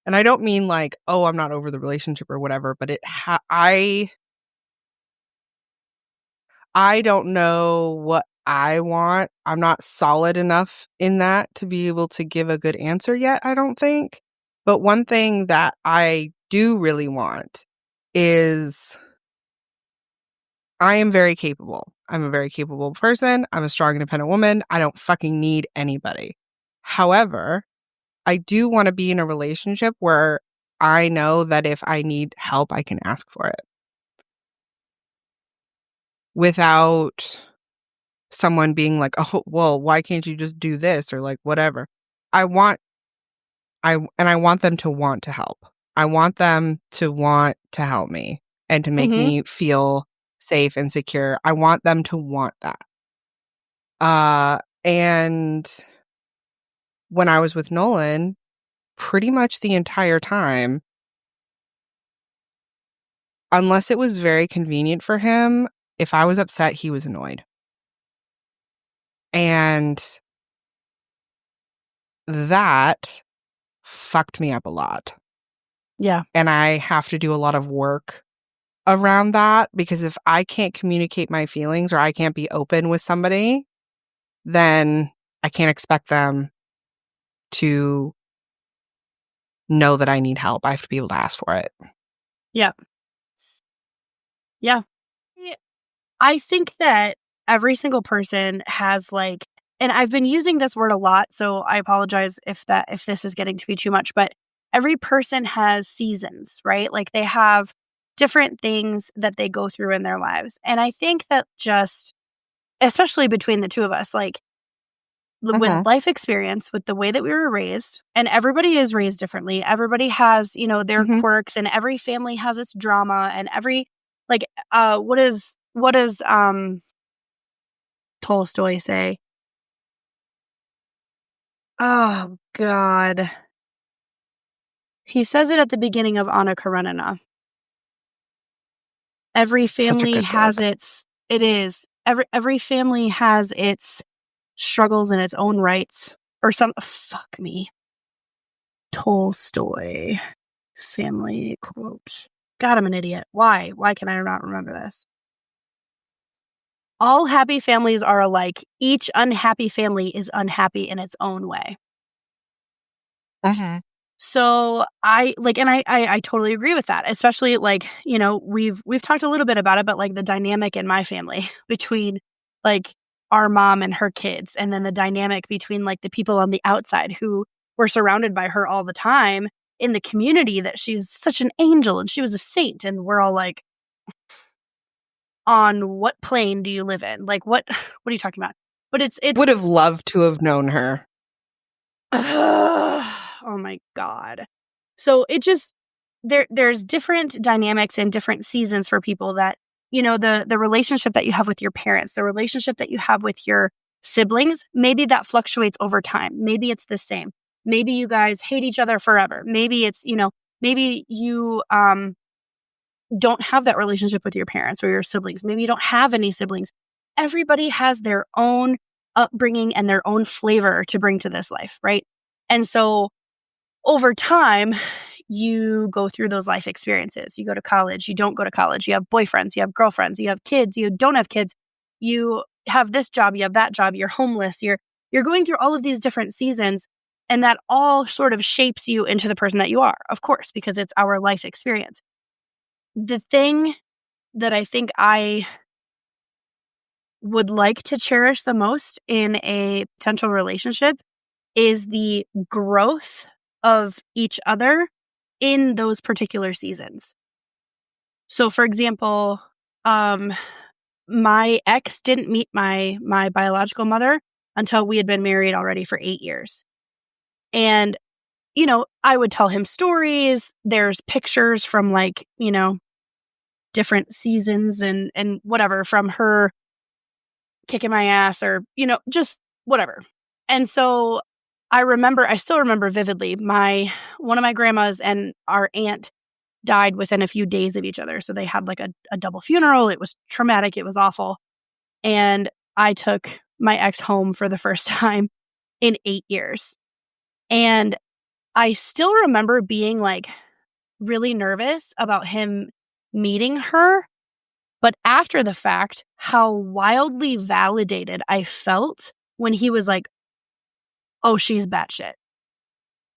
And I don't mean like, oh, I'm not over the relationship or whatever, but I don't know what I want. I'm not solid enough in that to be able to give a good answer yet, I don't think. But one thing that I do really want is I am very capable. I'm a very capable person. I'm a strong, independent woman. I don't fucking need anybody. However, I do want to be in a relationship where I know that if I need help, I can ask for it. Without someone being like, oh, well, why can't you just do this? Or like, whatever. I want them to want to help. I want them to want to help me and to make me feel safe and secure. I want them to want that. And when I was with Nolan, pretty much the entire time, unless it was very convenient for him, if I was upset, he was annoyed. And that fucked me up a lot. Yeah. And I have to do a lot of work around that, because if I can't communicate my feelings or I can't be open with somebody, then I can't expect them to know that I need help. I have to be able to ask for it. Yeah. Yeah. I think that every single person has like, and I've been using this word a lot, so I apologize if this is getting to be too much, but every person has seasons, right? Like they have different things that they go through in their lives. And I think that just, especially between the two of us, like with life experience, with the way that we were raised, and everybody is raised differently. Everybody has, their quirks, and every family has its drama, and every, like, what does Tolstoy say? Oh, God. He says it at the beginning of Anna Karenina. Every family has every family has its struggles in its own rights, or fuck me. Tolstoy family quote. God, I'm an idiot. Why can I not remember this? All happy families are alike. Each unhappy family is unhappy in its own way. So I totally agree with that, especially like, we've talked a little bit about it, but like the dynamic in my family between like our mom and her kids, and then the dynamic between like the people on the outside who were surrounded by her all the time in the community, that she's such an angel and she was a saint. And we're all like, on what plane do you live in? Like, what are you talking about? But it's would have loved to have known her. Oh my God. So it just, there's different dynamics and different seasons for people that, the relationship that you have with your parents, the relationship that you have with your siblings, maybe that fluctuates over time. Maybe it's the same. Maybe you guys hate each other forever. Maybe it's, maybe you don't have that relationship with your parents or your siblings. Maybe you don't have any siblings. Everybody has their own upbringing and their own flavor to bring to this life, right? And so over time, you go through those life experiences. You go to college, you don't go to college, you have boyfriends, you have girlfriends, you have kids, you don't have kids, you have this job, you have that job, you're homeless, you're going through all of these different seasons, and that all sort of shapes you into the person that you are, of course, because it's our life experience. The thing that I think I would like to cherish the most in a potential relationship is the growth of each other in those particular seasons. So, for example, my ex didn't meet my biological mother until we had been married already for 8 years. And, I would tell him stories. There's pictures from different seasons and whatever from her kicking my ass or, just whatever. And so I still remember vividly one of my grandmas and our aunt died within a few days of each other. So they had a double funeral. It was traumatic. It was awful. And I took my ex home for the first time in 8 years. And I still remember being really nervous about him meeting her. But after the fact, how wildly validated I felt when he was like, oh, she's batshit.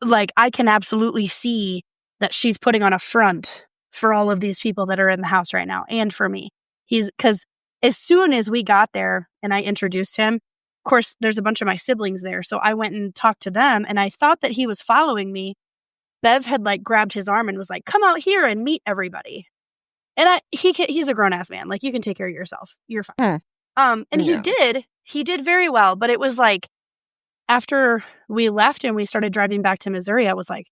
I can absolutely see that she's putting on a front for all of these people that are in the house right now and for me. Because as soon as we got there and I introduced him, of course, there's a bunch of my siblings there. So I went and talked to them and I thought that he was following me. Bev had grabbed his arm and was like, come out here and meet everybody. And he's a grown-ass man. You can take care of yourself. You're fine. And yeah. He did very well. But it was after we left and we started driving back to Missouri, I was like,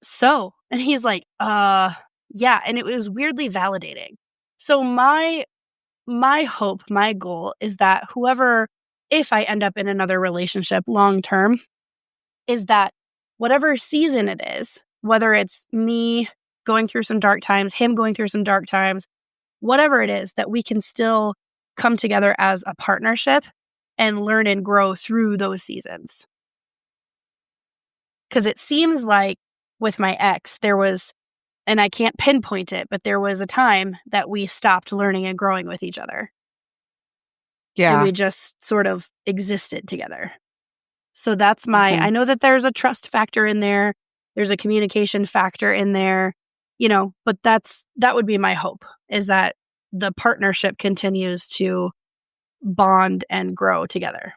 so? And he's like, yeah. And it was weirdly validating. So my hope, my goal is that if I end up in another relationship long-term, is that whatever season it is, whether it's me going through some dark times, him going through some dark times, whatever it is, that we can still come together as a partnership and learn and grow through those seasons. Because it seems like with my ex, there was, and I can't pinpoint it, but there was a time that we stopped learning and growing with each other. Yeah. And we just sort of existed together. So that's I know that there's a trust factor in there. There's a communication factor in there, but that would be my hope, is that the partnership continues to bond and grow together.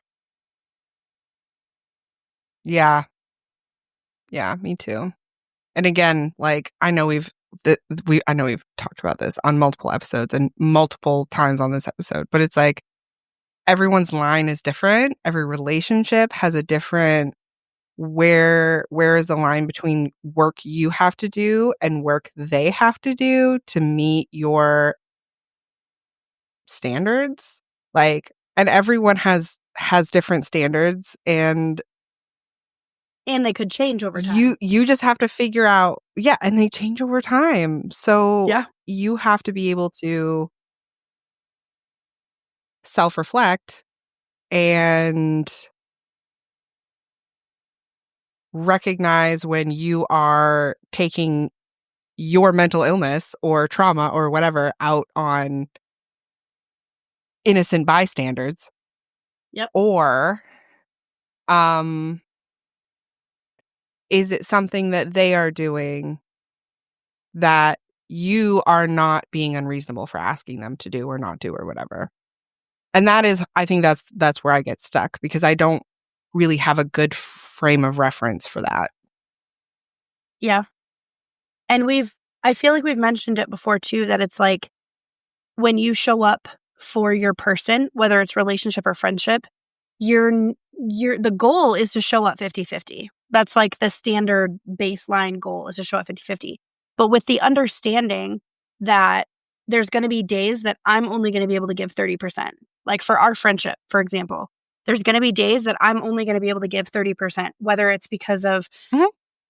Yeah. Yeah, me too. And again, I know we've talked about this on multiple episodes and multiple times on this episode, but it's everyone's line is different. Every relationship has a different where is the line between work you have to do and work they have to do to meet your standards. And everyone has different standards and they could change over time. You just have to figure out, and they change over time. So yeah. You have to be able to self-reflect and recognize when you are taking your mental illness or trauma or whatever out on innocent bystanders. Yep. Or is it something that they are doing that you are not being unreasonable for asking them to do or not do or whatever? And I think that's where I get stuck, because I don't really have a good frame of reference for that. Yeah. And I feel like we've mentioned it before too, that it's when you show up for your person, whether it's relationship or friendship, the goal is to show up 50-50. That's the standard baseline goal, is to show up 50-50. But with the understanding that there's going to be days that I'm only going to be able to give 30%. For our friendship, for example, There's going to be days that I'm only going to be able to give 30%, whether it's because of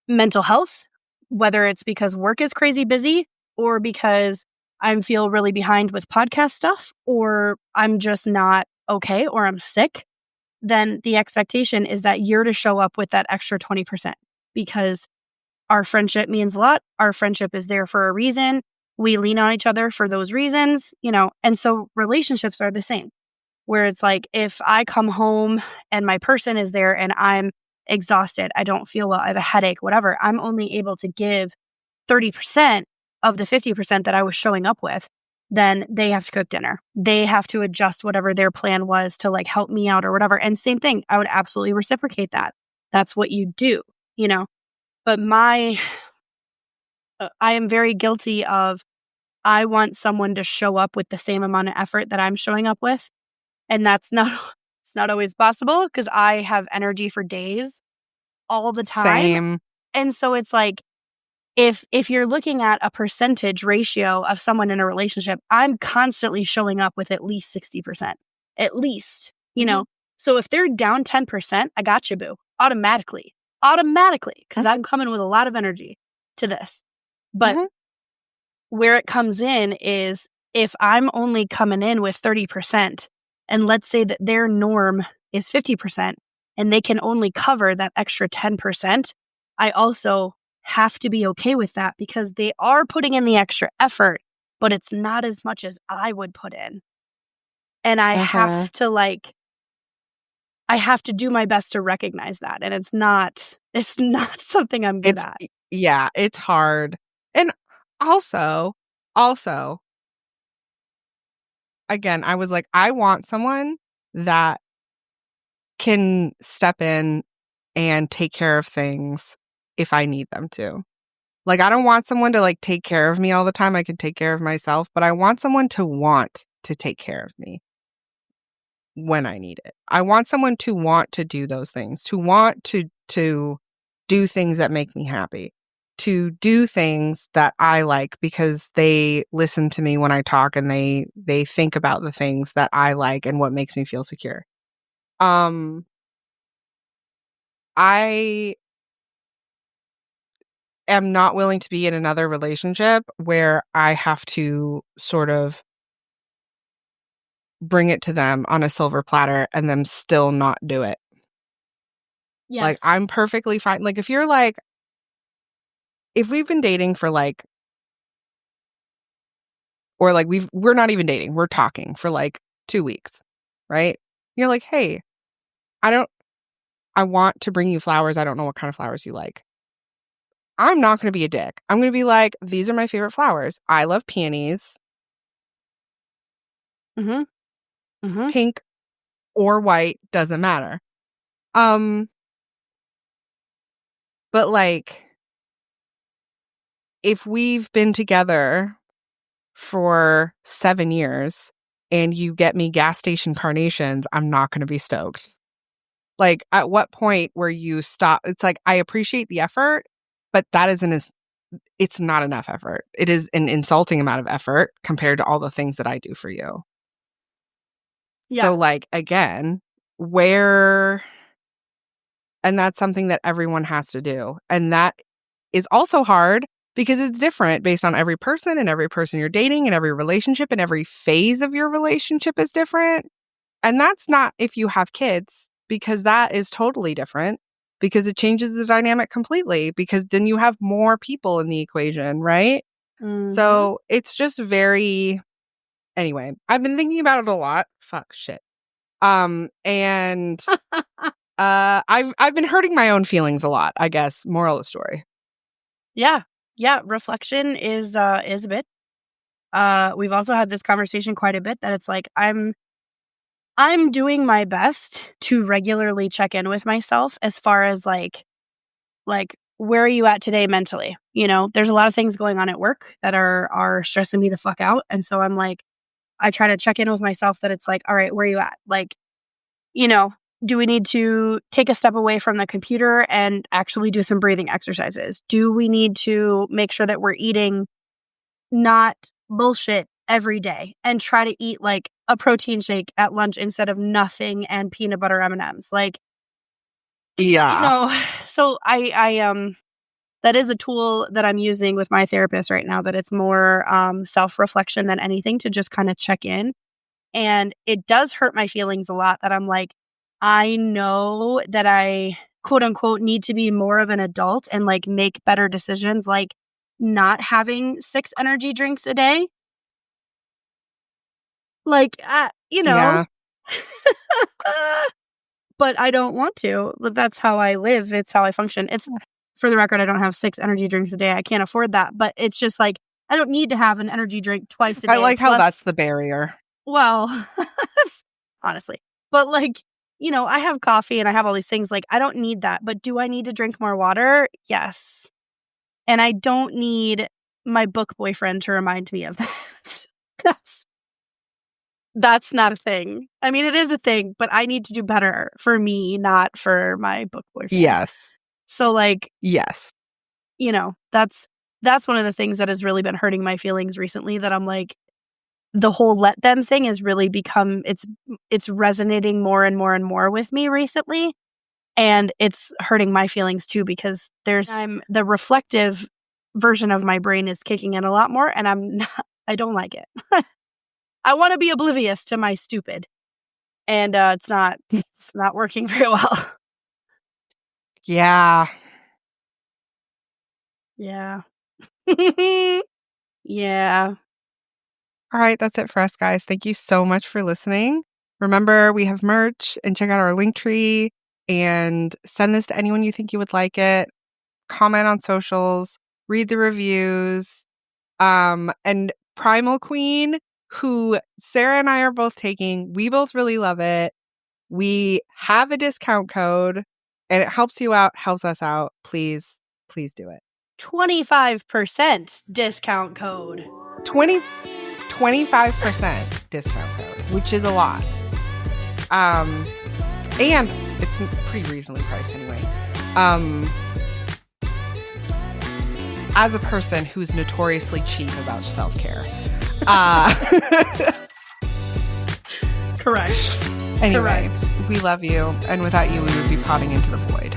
mental health, whether it's because work is crazy busy, or because I feel really behind with podcast stuff, or I'm just not okay, or I'm sick. Then the expectation is that you're to show up with that extra 20% because our friendship means a lot. Our friendship is there for a reason. We lean on each other for those reasons, and so relationships are the same, where it's like, if I come home and my person is there and I'm exhausted, I don't feel well, I have a headache, whatever, I'm only able to give 30% of the 50% that I was showing up with. Then they have to cook dinner. They have to adjust whatever their plan was to like help me out or whatever. And same thing, I would absolutely reciprocate that. That's what you do, But I am very guilty of, I want someone to show up with the same amount of effort that I'm showing up with. And it's not always possible because I have energy for days all the time. Same. And so it's like, if you're looking at a percentage ratio of someone in a relationship, I'm constantly showing up with at least 60%, at least, So if they're down 10%, I got you, boo, automatically, because I'm coming with a lot of energy to this. But where it comes in is, if I'm only coming in with 30%, and let's say that their norm is 50%, and they can only cover that extra 10%, I also have to be okay with that because they are putting in the extra effort, but it's not as much as I would put in. And I have to do my best to recognize that. And it's not something I'm good at. Yeah, it's hard. And also, again, I was like, I want someone that can step in and take care of things if I need them to. Like, I don't want someone to like take care of me all the time. I can take care of myself, but I want someone to want to take care of me when I need it. I want someone to want to do those things, to want to do things that make me happy, to do things that I like because they listen to me when I talk and they think about the things that I like and what makes me feel secure. I am not willing to be in another relationship where I have to sort of bring it to them on a silver platter and them still not do it. Yes. Like, I'm perfectly fine. Like, if we've been dating for like, or like we're not even dating, we're talking for like 2 weeks, right? You're like, hey, I want to bring you flowers. I don't know what kind of flowers you like. I'm not going to be a dick. I'm going to be like, these are my favorite flowers. I love peonies. Pink or white, doesn't matter. But like, if we've been together for 7 years and you get me gas station carnations, I'm not going to be stoked. Like, at what point where you stop? It's like, I appreciate the effort, but it's not enough effort. It is an insulting amount of effort compared to all the things that I do for you. Yeah. So like, again, and that's something that everyone has to do. And that is also hard because it's different based on every person and every person you're dating and every relationship, and every phase of your relationship is different. And that's not if you have kids, because that is totally different, because it changes the dynamic completely, because then you have more people in the equation, right? So it's just anyway, I've been thinking about it a lot. Fuck shit. And I've been hurting my own feelings a lot, I guess. Moral of the story. Yeah. Reflection is a bit. We've also had this conversation quite a bit that it's like, I'm doing my best to regularly check in with myself as far as like where are you at today mentally? There's a lot of things going on at work that are stressing me the fuck out. And so I'm like, I try to check in with myself that it's like, all right, where are you at? Like, do we need to take a step away from the computer and actually do some breathing exercises? Do we need to make sure that we're eating not bullshit every day and try to eat like a protein shake at lunch instead of nothing and peanut butter M&Ms. Like, so I that is a tool that I'm using with my therapist right now, that it's more self-reflection than anything, to just kind of check in. And it does hurt my feelings a lot that I'm like, I know that I, quote unquote, need to be more of an adult and like make better decisions, like not having 6 energy drinks a day. Like, Yeah. But I don't want to. That's how I live. It's how I function. It's, for the record, I don't have 6 energy drinks a day. I can't afford that. But it's just like, I don't need to have an energy drink twice a day. I like how that's the barrier. Well, honestly. But like, I have coffee and I have all these things. Like, I don't need that. But do I need to drink more water? Yes. And I don't need my book boyfriend to remind me of that. That's not a thing. I mean, it is a thing, but I need to do better for me, not for my book boyfriend. Yes. So like, yes. That's one of the things that has really been hurting my feelings recently, that I'm like, the whole let them thing has really become, it's resonating more and more and more with me recently. And it's hurting my feelings too, because the reflective version of my brain is kicking in a lot more, and I don't like it. I want to be oblivious to my stupid, and it's not working very well. Yeah. Yeah. Yeah. All right, that's it for us, guys. Thank you so much for listening. Remember, we have merch, and check out our Linktree, and send this to anyone you think you would like it. Comment on socials, read the reviews, and Primal Queen, who Sarah and I are both taking. We both really love it. We have a discount code, and it helps you out, helps us out. Please do it. 25% discount code. 25% discount code, which is a lot. And it's pretty reasonably priced anyway. As a person who's notoriously cheap about self-care. Correct. Anyway, we love you, and without you, we would be potting into the void.